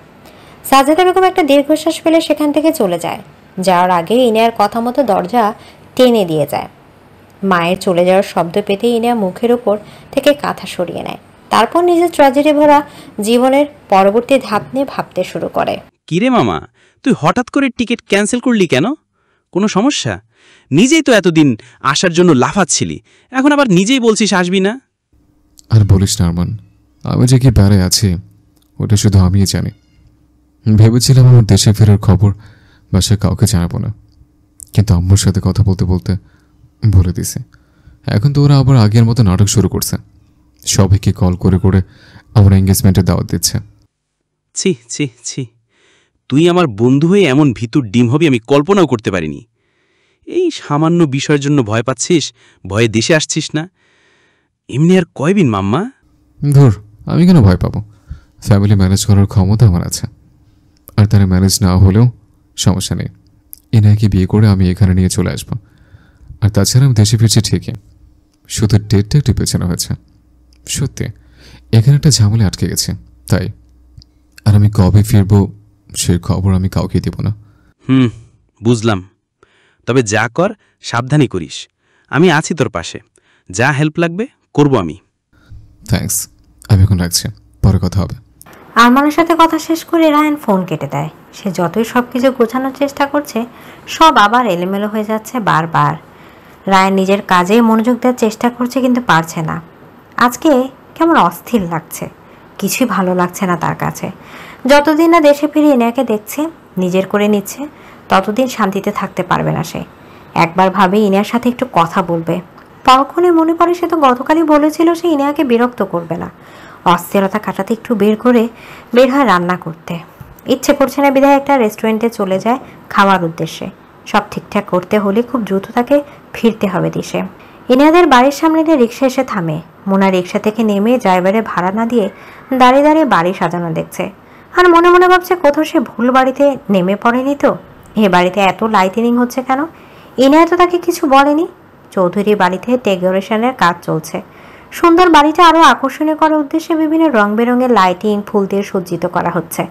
সাজেদা বেগম একটা দীর্ঘশ্বাস ফেলে সেখান থেকে চলে যায়। যাওয়ার আগে ইনার কথা মতো দরজা টেনে দিয়ে যায়। মায়ের চলে যাওয়ার শব্দ পেতে ইনা মুখের উপর থেকে কাঁথা সরিয়ে নেয়। তারপর নিজের ট্র্যাজেডি ভরা জীবনের পরবর্তী ধাপ নিয়ে ভাবতে শুরু করে। কিরে মামা, তুই হঠাৎ করে টিকিট ক্যান্সেল করলি কেন? কোনো সমস্যা? নিজেই তো এতদিন আসার জন্য লাফাচ্ছিলি, এখন আবার নিজেই বলছিস আসবি না। আর বলিস না আরমান, আমি যে কি বেড়ায় আছি ওটা শুধু আমিই জানি। ভেবেছিলাম আমার দেশে ফেরার খবর বাসায় কাউকে জানাবো না, কিন্তু আম্মুর সাথে কথা বলতে বলতে বলে দিছে। এখন তো ওরা আবার আগের মতো নাটক শুরু করছে, সবাইকে কল করে করে আমার এঙ্গেজমেন্টের দাওয়াত দিচ্ছে। ছি ছি ছি, তুই আমার বন্ধু হয়ে এমন ভিতুর ডিম হবি আমি কল্পনাও করতে পারিনি। এই সামান্য বিষয়ের জন্য ভয় পাচ্ছিস, ভয়ে দেশে আসছিস না। এমনি আর কয়দিন মাম্মা? ধুর, আমি কেন ভয় পাবো? ফ্যামিলি ম্যানেজ করার ক্ষমতা আমার আছে। আর তারা ম্যানেজ না হলেও সমস্যা নেই, এনাকে বিয়ে করে আমি এখানে নিয়ে চলে আসবো। আর তাছাড়া আমি দেশে ফিরছি ঠিকই, শুধু ডেটটা একটু পেছানো হয়েছে। সত্যি এখানে একটা ঝামেলা আটকে গেছে তাই। আর আমি কবে ফিরবো সেই খবর আমি কাউকে দেব না। বুঝলাম। তবে যা কর সাবধানে করিস, আমি আছি তোর পাশে। যা হেল্প লাগবে করব আমি। থ্যাঙ্কস, আমি এখন রাখছি, পরে কথা হবে। আরমানের সাথে কথা শেষ করে রায়ান ফোন কেটে দেয়। সে যতই সব কিছু গোছানোর চেষ্টা করছে সব আবার এলোমেলো হয়ে যাচ্ছে বারবার। রায়ান নিজের কাজে মনোযোগ দেওয়ার চেষ্টা করছে কিন্তু পারছে না। আজকে কেমন অস্থির লাগছে, কিছুই ভালো লাগছে না তার কাছে। যতদিন না দেশে ফিরে ইনাকে দেখছে, নিজের করে নিচ্ছে, ততদিন শান্তিতে থাকতে পারবে না সে। একবার ভাবে ইনার সাথে একটু কথা বলবে। পরক্ষণে মনে পড়ে সে তো গতকালই বলেছিল সে ইনাকে বিরক্ত করবে না। অস্থিরতা কাটাতে একটু বের হয় রান্না করতে। ইচ্ছে করছে না বিধায় একটা রেস্টুরেন্টে চলে যায় খাওয়ার উদ্দেশ্যে। সব ঠিকঠাক করতে হলে খুব দ্রুত তাকে ফিরতে হবে দেশে। ইনায়াদের বাড়ির সামনে দিয়ে রিক্সা এসে থামে। মোনা রিক্সা থেকে নেমে ড্রাইভারের ভাড়া না দিয়ে দাঁড়িয়ে দাঁড়িয়ে বাড়ি সাজানো দেখছে, আর মনে মনে ভাবছে কোথাও সে ভুল বাড়িতে নেমে পড়েনি তো। এ বাড়িতে এত লাইটিনিং হচ্ছে কেন? ইনায়া তো তাকে কিছু বলেনি। চৌধুরী বাড়িতে ডেকোরেশনের কাজ চলছে। সুন্দর বাড়িটা আরও আকর্ষণীয় করার উদ্দেশ্যে বিভিন্ন রং বেরঙের লাইটিং ফুল দিয়ে সজ্জিত করা হচ্ছে।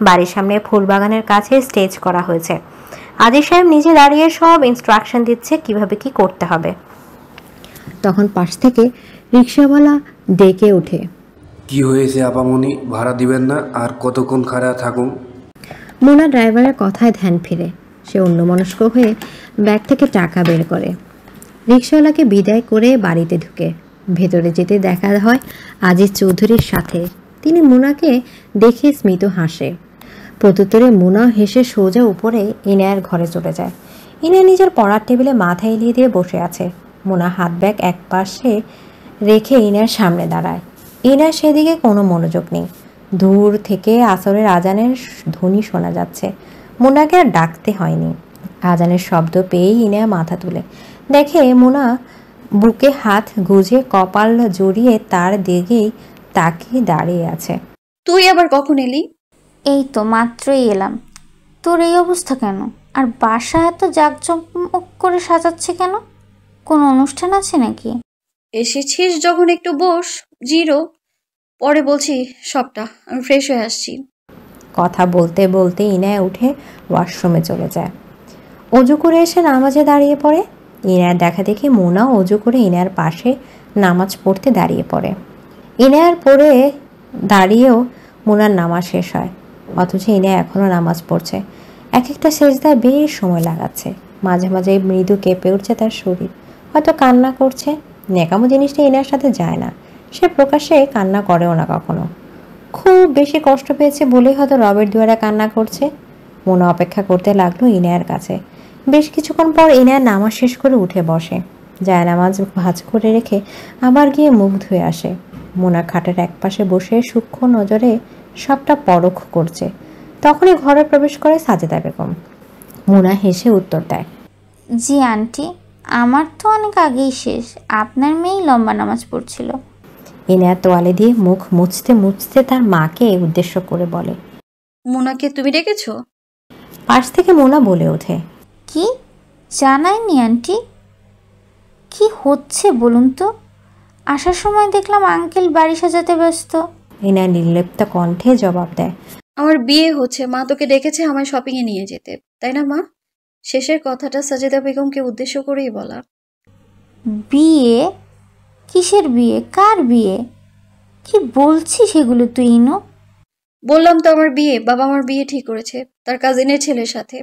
বাড়ির সামনে ফুল বাগানের কাছে স্টেজ করা হয়েছে। আজিজ সাহেব নিজে দাঁড়িয়ে সব ইনস্ট্রাকশন দিচ্ছে কিভাবে কি করতে হবে। তখন পাশ থেকে রিক্সাওয়ালা ডেকে ওঠে, কি হয়েছে আপামনি, ভাড়া দিবেন না? আর কতক্ষণ খাড়া থাকুন? মোনা ড্রাইভারের কথায় ধ্যান ফিরে। সে অন্যমনস্ক হয়ে ব্যাগ থেকে টাকা বের করে। রিক্সাওয়ালাকে বিদায় করে বাড়িতে ঢুকে ভেতরে যেতে দেখা হয় আজিজ চৌধুরীর সাথে। তিনি মোনাকে দেখে স্মিত হাসে। প্রত্যুত্তরে মোনা হেসে সোজা উপরে ইনায়ার ঘরে চলে যায়। ইনায়া নিজের পড়ার টেবিলে মাথা এলিয়ে দিয়ে বসে আছে। মোনা হাত ব্যাগ এক পাশে রেখে ইনায়ার সামনে দাঁড়ায়। ইনায়ার সেদিকে কোনো মনোযোগ নেই। দূর থেকে আসরের আজানের ধ্বনি শোনা যাচ্ছে। মোনাকে আর ডাকতে হয়নি। আজানের শব্দ পেয়েই ইনায়া মাথা তুলে দেখে মোনা বুকে হাত গুজে কপাল জড়িয়ে তার দিকেই তাকিয়ে দাঁড়িয়ে আছে। তুই আবার কখন এলি? এই তো মাত্রই এলাম। তোর এই অবস্থা কেন? আর বাসা এত জাঁকজমক করে সাজাচ্ছে কেন? কোনো অনুষ্ঠান আছে নাকি? এসেছিস যখন একটু বস, জিরো, পরে বলছি সবটা। আমি ফ্রেশ হয়ে আসছি। কথা বলতে বলতে ইনায়া উঠে ওয়াশরুমে চলে যায়। অজু করে এসে নামাজে দাঁড়িয়ে পড়ে। ইনায়ার দেখা দেখি মোনা অজু করে ইনায়ার পাশে নামাজ পড়তে দাঁড়িয়ে পড়ে। ইনায়ার পড়ে দাঁড়িয়েও মোনার নামাজ শেষ হয়, অথচ ইনায়া এখনও নামাজ পড়ছে। এক একটা সেজদায় বেশ সময় লাগাচ্ছে। মাঝে মাঝে মৃদু কেঁপে উঠছে তার শরীর, হয়তো কান্না করছে। নেকামো জিনিসটা ইনায়ার সাথে যায় না। সে প্রকাশ্যে কান্না করেও না কখনো। খুব বেশি কষ্ট পেয়েছে বলেই হয়তো রবের দুয়ারে কান্না করছে। মোনা অপেক্ষা করতে লাগলো ইনায়ার কাছে। বেশ কিছুক্ষণ পর ইনায়া নামাজ শেষ করে উঠে বসে। জায়নামাজ ভাঁজ করে রেখে আবার গিয়ে মুখ ধুয়ে আসে। মোনা খাটের এক পাশে বসে সূক্ষ্ম নজরে সবটা পরখ করছে। তখনই ঘরে প্রবেশ করে সাজেদা বেগম। মোনা হেসে উত্তর দেয়, জি আন্টি, আমার তো অনেক আগেই শেষ। আপনার মেয়েই লম্বা নামাজ পড়ছিল। ইনায়া তোয়ালে দিয়ে মুখ মুছতে মুছতে তার মাকে উদ্দেশ্য করে বলে, মোনাকে তুমি ডেকেছো? পাশ থেকে মোনা বলে ওঠে, কি জানায়নি আন্টি? কি হচ্ছে বলুন তো? আসার সময় দেখলাম আঙ্কেল বাড়ি সাজাতে ব্যস্ত। ইনায়া নির্লিপ্ত কণ্ঠে জবাব দেয়, আমার বিয়ে হচ্ছে, মা তোকে ডেকেছে আমায় শপিংয়ে নিয়ে যেতে, তাই না মা? শেষের কথাটা সাজেদা বেগমকে উদ্দেশ্য করেই বলা। বিয়ে? কিসের বিয়ে? কার বিয়ে? কি বলছিস সেগুলো তুই? ইনো, বললাম তো আমার বিয়ে, বাবা আমার বিয়ে ঠিক করেছে তার কাজিনের ছেলের সাথে।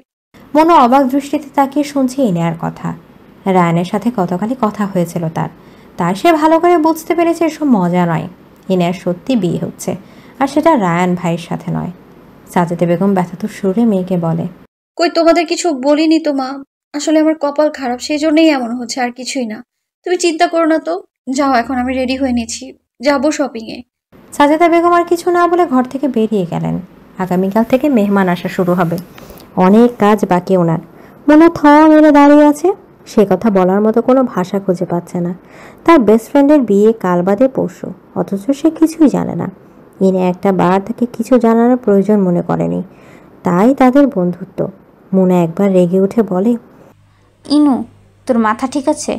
মোনা অবাক দৃষ্টিতে তাকিয়ে শুনছে ইনায়ার কথা। রায়ানের সাথে গতকালই কথা হয়েছিল তাই সে ভালো করে বুঝতে পেরেছে এসব মজা নয়। ইনায়ার সত্যি বিয়ে হচ্ছে, আর সেটা রায়ান ভাইয়ের সাথে নয়। সাজেদা বেগম ব্যথাতুর সুরে মেয়েকে বলে, কই তোমাদের কিছু বলিনি তো মা, আসলে আমার কপাল খারাপ, সেই জন্যই এমন হচ্ছে, আর কিছুই না। তুমি চিন্তা করো না তো, যাও এখন আমি রেডি হয়ে নিচ্ছি, যাবো শপিংয়ে। সাজেদা বেগম আর কিছু না বলে ঘর থেকে বেরিয়ে গেলেন। আগামীকাল থেকে মেহমান আসা শুরু হবে, অনেক কাজ বাকি ওনার। মোনা থ মেরে দাঁড়িয়ে আছে। সে কথা বলার মতো কোনো ভাষা খুঁজে পাচ্ছে না। তার বেস্ট ফ্রেন্ডের বিয়ে কাল বাদে পরশু, অথচ সে কিছুই জানে না। ইনি একটা বার তাকে কিছু জানানোর প্রয়োজন মনে করেনি, তাই তাদের বন্ধুত্ব। মোনা একবার রেগে উঠে বলে, ইনু, তোর মাথা ঠিক আছে?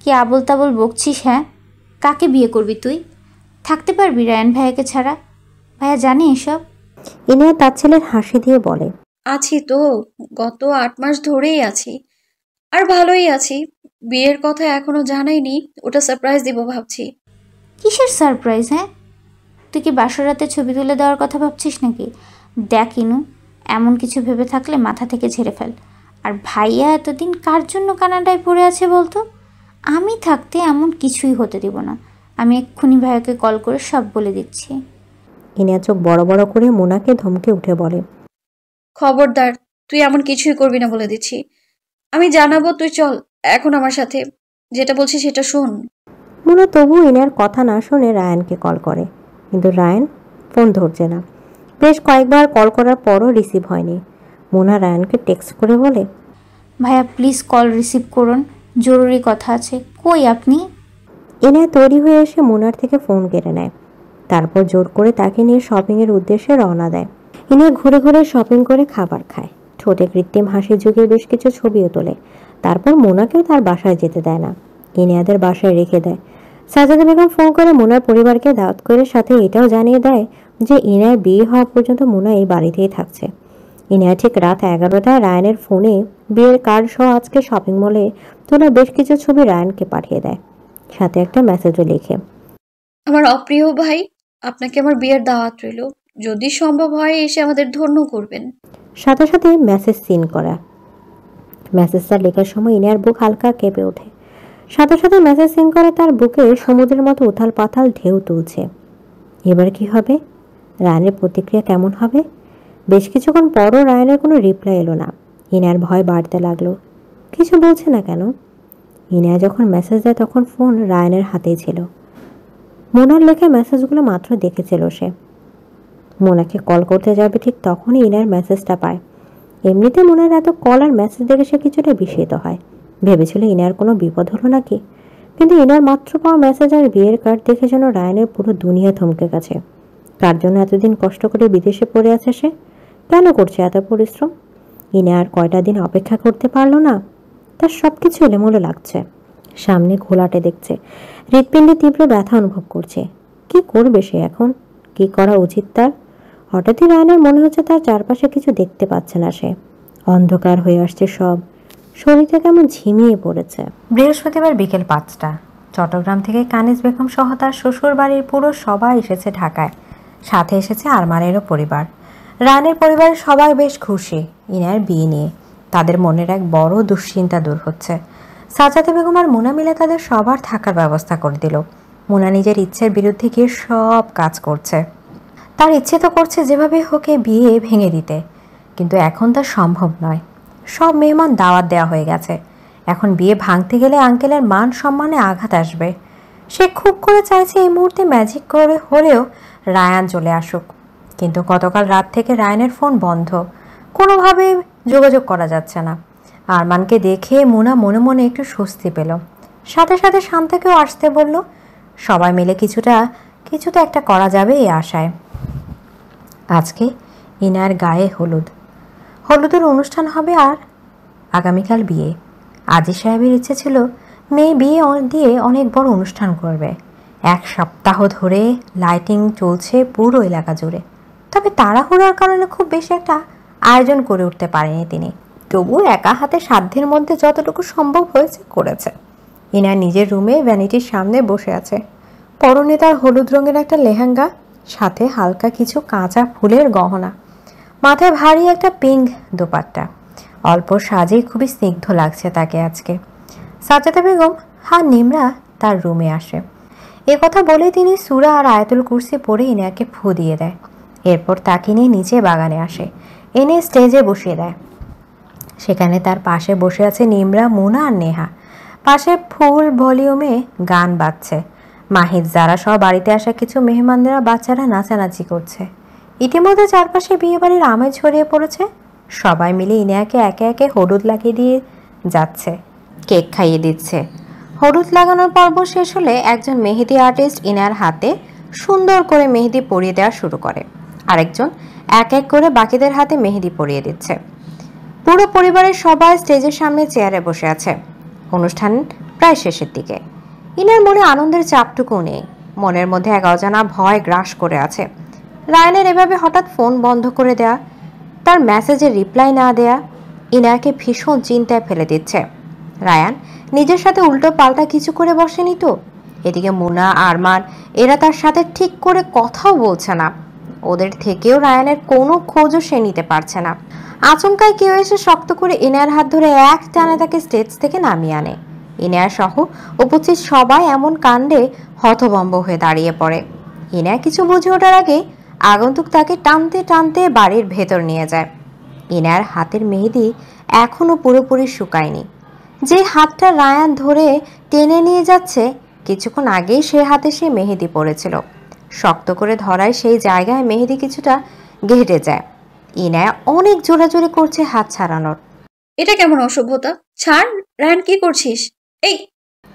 কি আবল তাবল বকছিস? হ্যাঁ, কাকে বিয়ে করবি তুই? থাকতে পারবি রায়ান ভাইয়াকে ছাড়া? ভাইয়া জানে এসব? ইনিয়া তার ছেলের হাসি দিয়ে বলে, আছি তো, গত 8 মাস ধরেই আছি, আর ভালোই আছি। বিয়ের কথা এখনো জানাইনি, ওটা সারপ্রাইজ দিব ভাবছি। কিসের সারপ্রাইজ? হ্যাঁ, তুই কি বাসর রাতে ছবি তুলে দেওয়ার কথা ভাবছিস নাকি? দেখ ইনু, এমন কিছু ভেবে থাকলে মাথা থেকে ঝেড়ে ফেল। আর ভাইয়া এতদিন কার জন্য কানাডায় পড়ে আছে বলতো? আমি থাকতে এমন কিছুই হতে দিব না। আমি এক্ষুনি ভাইয়াকে কল করে সব বলে দিচ্ছি। ইনিয়া চোখ বড় বড় করে মোনাকে ধমকে উঠে বলে, খবরদার, তুই এমন কিছুই করবি না বলে দিচ্ছি। আমি জানাবো, তুই চল এখন আমার সাথে, যেটা বলছি সেটা শোন। মোনা তবু ইনার কথা না শুনে রায়ানকে কল করে, কিন্তু রায়ান ফোন ধরছে না। বেশ কয়েকবার কল করার পরও রিসিভ হয়নি। মোনা রায়ানকে টেক্সট করে বলে, ভাইয়া প্লিজ কল রিসিভ করুন, জরুরি কথা আছে। কই আপনি? ইনায়া তৈরি হয়ে এসে মোনার থেকে ফোন কেড়ে নেয়, তারপর জোর করে তাকে নিয়ে শপিংয়ের উদ্দেশ্যে রওনা দেয়। ইনায়া ঘুরে ঘুরে শপিং করে খাবার খায়, ঠোঁটে কৃত্রিম হাসি ঝুঁকিয়ে বেশ কিছু ছবিও তোলে। তারপর মোনাকেও তার বাসায় যেতে দেয় না, ইনায়াদের বাসায় রেখে দেয়। সাজাদা বেগম ফোন করে মোনার পরিবারকে দাওয়াত করে সাথে এটাও জানিয়ে দেয় যে ইনায়ার বিয়ে হওয়া পর্যন্ত মোনা এই বাড়িতেই থাকছে। ইনায়া ঠিক রাত 11টায় রায়ানের ফোনে বিয়ের কার্ড সহ আজকে শপিং মলে তোলা বেশ কিছু ছবি রায়ানকে পাঠিয়ে দেয়, সাথে একটা মেসেজও লিখে, আমার অপ্রিয় ভাই, আপনাকে আমার বিয়ের দাওয়াত রইল, যদি সম্ভব হয় এসে আমাদের ধন্য করবেন। সাথে সাথে মেসেজ সিন করা। মেসেজটা লেখার সময় ইনায়ার বুক হালকা কেঁপে ওঠে। সাথে সাথে মেসেজ সিন করে তার বুকে সমুদ্রের মতো উথাল পাথাল ঢেউ তুলছে। এবার কি হবে? রায়ানের প্রতিক্রিয়া কেমন হবে? বেশ কিছুক্ষণ পরও রায়ানের কোনো রিপ্লাই এলো না। ইনায়ার ভয় বাড়তে লাগলো, কিছু বলছে না কেন। ইনায়া যখন মেসেজ দেয় তখন ফোন রায়ানের হাতেই ছিল। মোনার লেখা মেসেজগুলো মাত্র দেখেছিল সে। মোনাকে কল করতে যাবে ঠিক তখনই ইনার মেসেজটা পায়। এমনিতে মোনার এত কল আর মেসেজ দেখে সে কিছুটা বিস্মিত হয়, ভেবেছিল ইনার কোনো বিপদ হলো নাকি। কিন্তু ইনার মাত্র পাওয়া মেসেজ আর বিয়ের কার্ড দেখে যেন রায়ানের পুরো দুনিয়া থমকে গেছে। তার জন্য এতদিন কষ্ট করে বিদেশে পড়ে আছে সে, কেন করছে এত পরিশ্রম? ইনা আর কয়টা দিন অপেক্ষা করতে পারলো না? তার সব কিছু এলোমেলো লাগছে। সামনে ঘোলাটে দেখছে, হৃৎপিণ্ডে তীব্র ব্যথা অনুভব করছে। কি করবে সে এখন? কি করা উচিত তার? হঠাৎই রায়ানের মনে হচ্ছে তার চারপাশে কিছু দেখতে পাচ্ছে না সে। অন্ধকার হয়ে আসছে সব, শরীরটা কেমন ঝিমিয়ে পড়েছে। বৃহস্পতিবার বিকেল 5টা চট্টগ্রাম থেকে কানিজ বেগম সহ তার শ্বশুর বাড়ির পুরো সবাই এসেছে ঢাকায়। সাথে এসেছে আরমানেরও পরিবার। রায়ানের পরিবারের সবাই বেশ খুশি ইনার বিয়ে নিয়ে। তাদের মনের এক বড় দুশ্চিন্তা দূর হচ্ছে। সাজাদা বেগম আর মোনা মিলে তাদের সবার থাকার ব্যবস্থা করে দিল। মোনা নিজের ইচ্ছের বিরুদ্ধে গিয়ে সব কাজ করছে। তার ইচ্ছে তো করছে যেভাবে হোক বিয়ে ভেঙে দিতে, কিন্তু এখন তা সম্ভব নয়। সব মেহমান দাওয়াত দেওয়া হয়ে গেছে, এখন বিয়ে ভাঙতে গেলে আঙ্কেলের মান সম্মানে আঘাত আসবে। সে খুব করে চাইছে এই মুহূর্তে ম্যাজিক করে হলেও রায়ান চলে আসুক, কিন্তু গতকাল রাত থেকে রায়ানের ফোন বন্ধ, কোনোভাবে যোগাযোগ করা যাচ্ছে না। আরমানকে দেখে মোনা মনে মনে একটু স্বস্তি পেল। সাথে সাথে শান্তাকেও আসতে বলল। সবাই মিলে কিছুটা একটা করা যাবে এই আশায়। আজকে ইনার গায়ে হলুদের অনুষ্ঠান হবে আর আগামীকাল বিয়ে। আজি সাহেবের ইচ্ছে ছিল মেয়ে বিয়ে দিয়ে অনেক বড় অনুষ্ঠান করবে। 1 সপ্তাহ ধরে লাইটিং চলছে পুরো এলাকা জুড়ে, তবে তাড়াহুড়োর কারণে খুব বেশি একটা আয়োজন করে উঠতে পারেনি তিনি। তবু একা হাতে সাধ্যের মধ্যে যতটুকু সম্ভব হয়েছে করেছে। ইনা নিজের রুমে ভ্যানিটির সামনে বসে আছে। পরনে তার হলুদ রঙের একটা লেহেঙ্গা, সাথে হালকা কিছু কাঁচা ফুলের গহনা, মাথায় ভারী একটা পিঙ্ক দোপাট্টা। অল্প সাজে খুবই স্নিগ্ধ লাগছে তাকে আজকে। সাজাদা বেগম নিমরা তার রুমে আসে। এ কথা বলে তিনি সূরা আর আয়াতুল কুরসি পড়ে ইনাকে ফু দিয়ে দেয়। এরপর তাকে নিয়ে নিচে বাগানে আসে, এনে স্টেজে বসিয়ে দেয়। সেখানে তার পাশে বসে আছে নিমরা, মুনা আর নেহা। পাশে ফুল ভলিউমে গান বাজছে। মাহিদ, যারা সব বাড়িতে আসা কিছু মেহমানরা বাচ্চারা নাচানাচি করছে। ইতিমধ্যে চারপাশে বিয়ে বাড়ির আমেজ ছড়িয়ে পড়েছে। সবাই মিলে ইনাকে একে একে হলুদ লাগিয়ে দিয়ে যাচ্ছে, কেক খাইয়ে দিচ্ছে। হলুদ লাগানোর পর্ব শেষ হলে একজন মেহেদি আর্টিস্ট ইনার হাতে সুন্দর করে মেহেদি পরিয়ে দেওয়া শুরু করে। আরেকজন এক এক করে বাকিদের হাতে মেহেদি পরিয়ে দিচ্ছে। পুরো পরিবারের সবাই স্টেজের সামনে চেয়ারে বসে আছে। অনুষ্ঠান প্রায় শেষের দিকে। ইনার মনে আনন্দের চাপটুকু নেই, মনের মধ্যে এক অজানা ভয় গ্রাস করে আছে। রায়ানের এভাবে হঠাৎ ফোন বন্ধ করে দেয়া, তার মেসেজের রিপ্লাই না দেয়া ইনাকে ভীষণ চিন্তায় ফেলে দিচ্ছে। রায়ান নিজের সাথে উল্টো পাল্টা কিছু করে বসেনি তো? এদিকে মুনা, আরমান এরা তার সাথে ঠিক করে কথাও বলছে না। ওদের থেকেও রায়ানের কোনো খোঁজও সে নিতে পারছে না। আচমকায় কেউ এসে শক্ত করে ইনার হাত ধরে এক টানে তাকে স্টেজ থেকে নামিয়ে আনে। ইনার সহ উপস্থিত সবাই এমন কাণ্ডে হতভম্ব হয়ে দাঁড়িয়ে পড়ে। ইনা কিছু বুঝে ওঠার আগে আগন্তুক তাকে টানতে টানতে বাড়ির ভেতর নিয়ে যায়। ইনার হাতের মেহেদি এখনো পুরোপুরি শুকায়নি। যে হাতটা রায়ান ধরে টেনে নিয়ে যাচ্ছে, কিছুক্ষণ আগেই সে হাতে সে মেহেদি পড়েছিল। শক্ত করে ধরায় সেই জায়গায় মেহেদি কিছুটা ঘেটে যায়। ইনা অনেক জোরাজোরি করছে হাত ছাড়ানোর। এটা কেমন অসভ্যতা? ছাড় রায়ান, কি করছিস? এই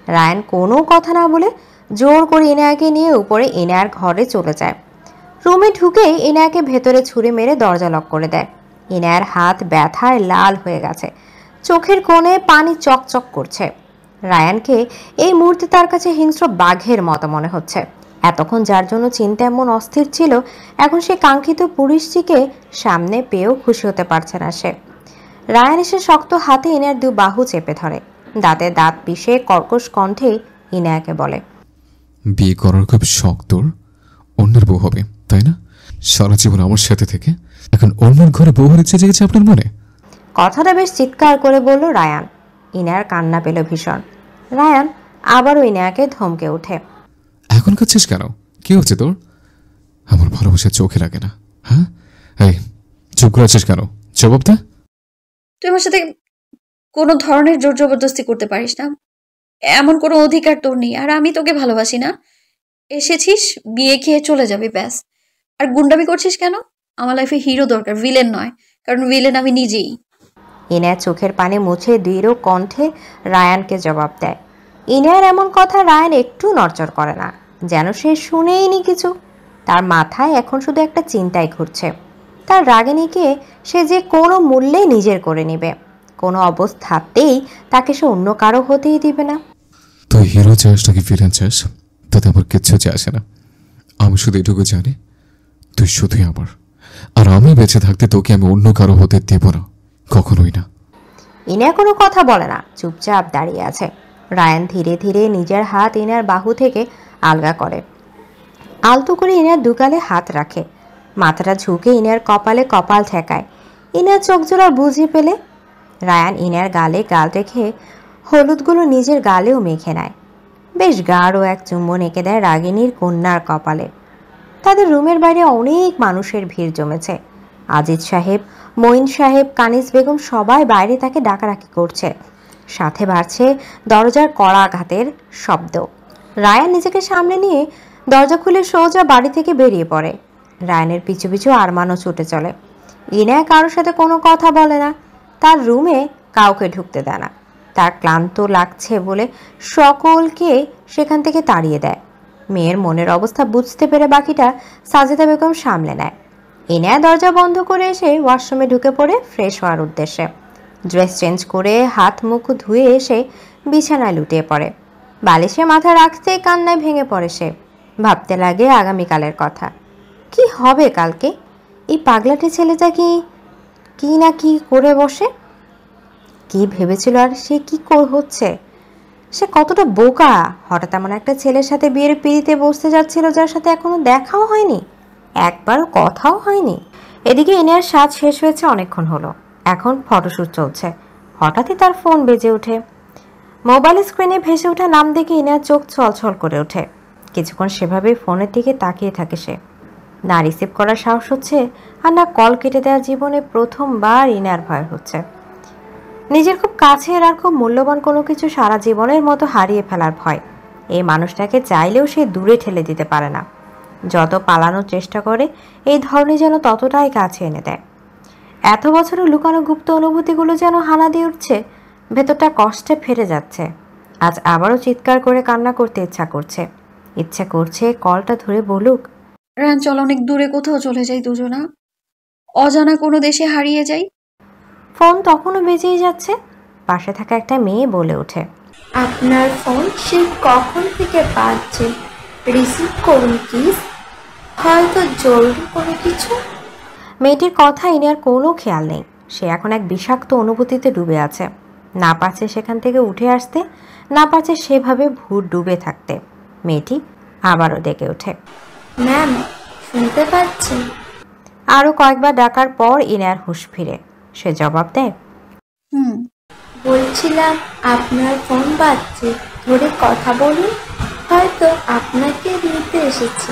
রায়ান কোনো কথা না বলে জোর করে ইনায়াকে নিয়ে উপরে ইনায়ার ঘরে চলে যায়। রুমে ঢুকে ইনায়াকে ভেতরে ছুরি মেরে দরজা লক করে দেয়। ইনায়ার হাত ব্যথায় লাল হয়ে গেছে, চোখের কোণে পানি চকচক করছে। রায়ানকে এই মুহূর্তে তার কাছে হিংস্র বাঘের মতো মনে হচ্ছে। এতক্ষণ যার জন্য চিন্তা এমন অস্থির ছিল, এখন সে কাঙ্ক্ষিত পুরুষটিকে সামনে পেয়েও খুশি হতে পারছে না সে। রায়ান এসে শক্ত হাতে ইনায়ার দু বাহু চেপে ধরে, দাঁতে দাঁত পিষে কর্কশ কণ্ঠে ইনায়াকে বলে, বিয়ে করার খুব শখ তোর? অন্যের বউ হবে তাই না? সারা জীবন আমার সাথে থেকে এখন অন্যের ঘরে বউ হওয়ার ইচ্ছে জেগেছে আপনার মনে? কথাটা বেশ চিৎকার করে বলল রায়ান। ইনায়ার কান্না পেল ভীষণ। রায়ান আবারও ইনায়াকে ধমকে ওঠে, এখন কাচ্ছিস কেন? কি হচ্ছে তোর? আমার ভালোবাসা চোখে লাগে না? হ্যাঁ, এই চুপ করে আছিস কেন? জবাব দে। তুই আমার সাথে কোনো ধরনের জোর জবরদস্তি করতে পারিস না, এমন কোনো অধিকার তোর নেই। আর আমি তোকে ভালোবাসি না। এসেছিস বিয়ে খেয়ে চলে যাবি ব্যাস। আর গুন্ডামি করছিস কেন? আমার লাইফে হিরো দরকার, ভিলেন নয়, কারণ ভিলেন আমি নিজেই। ইনায়া চোখের পানি মুছে দৃঢ় কণ্ঠে রায়ানকে জবাব দেয়। ইনায়ার এমন কথা রায়ান একটু নড়চড় করে না, যেন সে শুনেইনি কিছু। তার মাথায় এখন শুধু একটা চিন্তাই ঘুরছে, তার রাগিনীকে সে যে কোনো মূল্যে নিজের করে নেবে, কোনো অবস্থাতেই তাকে সে অন্য কারো হতেই দিবে না। তুই হিরো চাস নাকি ভিলেন চাস তাতে আমার কিচ্ছু চাই আসে না। আমি শুধু এটুকু জানি, তুই শুধুই আমার, আর আমি বেঁচে থাকতে তোকে আমি অন্য কারো হতে দেব না, কখনোই না। ইনা কোনো কথা বলে না, চুপচাপ দাঁড়িয়ে আছে। রায়ান ধীরে ধীরে নিজের হাত ইনার বাহু থেকে আলগা করে, আলতো করে ইনার দুগালে হাত রাখে, মাথাটা ঝুঁকে ইনার কপালে কপাল ঠেকায়। ইনার চোখ জোড়া বুঝে পেলে রায়ান ইনার গালে গাল রেখে হলুদগুলো নিজের গালেও মেখে নেয়। বেশ গাঢ় এক চুম্বন এঁকে দেয় রাগিনীর কন্যার কপালে। তাদের রুমের বাইরে অনেক মানুষের ভিড় জমেছে। আজিজ সাহেব, মঈন সাহেব, কানিজ বেগম সবাই বাইরে তাকে ডাকাডাকি করছে। সাথে বাড়ছে দরজার কড়া আঘাতের শব্দ। রায়ান নিজেকে সামনে নিয়ে দরজা খুলে সোজা বাড়ি থেকে বেরিয়ে পড়ে। রায়ানের পিছু পিছু আরমানও ছুটে চলে। ইনায়া কারোর সাথে কোনো কথা বলে না, তার রুমে কাউকে ঢুকতে দেয় না। তার ক্লান্ত লাগছে বলে সকলকে সেখান থেকে তাড়িয়ে দেয়। মেয়ের মনের অবস্থা বুঝতে পেরে বাকিটা সাজেদা বেগম সামলে নেয়। ইনায়া দরজা বন্ধ করে এসে ওয়াশরুমে ঢুকে পড়ে ফ্রেশ হওয়ার উদ্দেশ্যে। ড্রেস চেঞ্জ করে হাত মুখ ধুয়ে এসে বিছানায় লুটিয়ে পড়ে। বালিশে মাথা রাখতেই কান্নায় ভেঙে পড়ে সে। ভাবতে লাগে আগামীকালের কথা। কি হবে কালকে? এই পাগলাটি ছেলেটা কি না কি করে বসে, কি ভেবেছিল আর সে কি হচ্ছে? সে কতটা বোকা! হঠাৎ এমন একটা ছেলের সাথে বিয়ের পিড়িতে বসতে যাচ্ছিল যার সাথে এখনো দেখাও হয়নি, একবারও কথাও হয়নি। এদিকে ইনায়ার সাজ শেষ হয়েছে অনেকক্ষণ হলো, এখন ফটোশ্যুট চলছে। হঠাৎই তার ফোন বেজে ওঠে। মোবাইল স্ক্রিনে ভেসে ওঠা নাম দেখে ইনায়ার চোখ ছলছল করে ওঠে। কিছুক্ষণ সেভাবে ফোনের দিকে তাকিয়ে থাকে সে। না রিসিভ করার সাহস হচ্ছে, আর না কল কেটে দেওয়ার জীবনে প্রথমবার ইনায়ার ভয় হচ্ছে। নিজের খুব কাছের আর খুব মূল্যবান কোনো কিছু সারা জীবনের মতো হারিয়ে ফেলার ভয়। এই মানুষটাকে চাইলেও সে দূরে ঠেলে দিতে পারে না। যত পালানোর চেষ্টা করে এই ধরনের যেন ততটাই কাছে এনে দেয়। এত বছরে লুকানো গুপ্ত অনুভূতিগুলো যেন হানা দিয়ে উঠছে, ভেতরটা কষ্টে ফেটে যাচ্ছে। আজ আবারও চিৎকার করে কান্না করতে ইচ্ছা করছে কলটা ধরে বলুক, রায়ান চল অনেক দূরে কোথাও চলে যাই, দুজনা অজানা কোনো দেশে হারিয়ে যাই। ফোন তখনও বেজেই যাচ্ছে। পাশে থাকা একটা মেয়ে বলে ওঠে, আপনার ফোন সে কখন থেকে বাজছে, রিসিভ করুন প্লিজ, হয়তো জরুরি কোনো কিছু। মেয়েটির কথা ইনার কোনো খেয়াল নেই। সে এখন এক বিষাক্ত অনুভূতিতে ডুবে আছে। না পারছে সেখান থেকে উঠে আসতে, না পারছে সেভাবে ভূত ডুবে থাকতে। মেয়েটি আবারও ডেকে ওঠে, ম্যাম শুনতে পাচ্ছেন? আরও কয়েকবার ডাকার পর ইনার হুঁশ ফিরে। সে জবাব দেয়, বলছিলাম আপনার ফোন বাজছে, ধরে কথা বলুন, হয়তো আপনাকে নিতে এসেছে।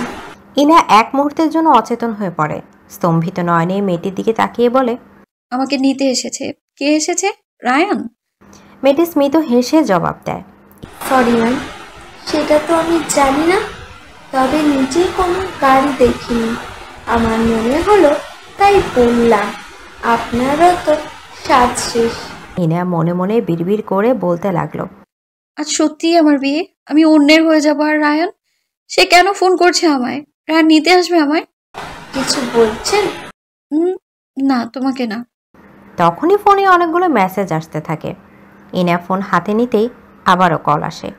ইনা এক মুহূর্তের জন্য অচেতন হয়ে পড়ে। স্তম্ভিত নয়নে মেয়েটির দিকে তাকিয়ে বলে, আমাকে নিতে এসেছে? কে এসেছে? রায়ান? মেয়েটি স্মিত হেসে জবাব দেয়, সরি ম্যাম, সেটা তো আমি জানি না, তবে নিজে কোনো গাড়ি দেখিনি, আমার মনে হলো তাই বললাম। আপনারও তো সাজ শেষ, ইনা মনে মনে বিড়বিড় করে বলতে লাগলো, আজ সত্যিই আমার বিয়ে, আমি অন্যের হয়ে যাবো। আর রায়ান, সে কেন ফোন করছে আমায়? রায়ান নিতে আসবে আমায়? কিছু বলছেন? না, তোমাকে না। তখনই ফোনে অনেকগুলো মেসেজ আসতে থাকে। ইনা ফোন হাতে নিতেই আবারও কল আসে।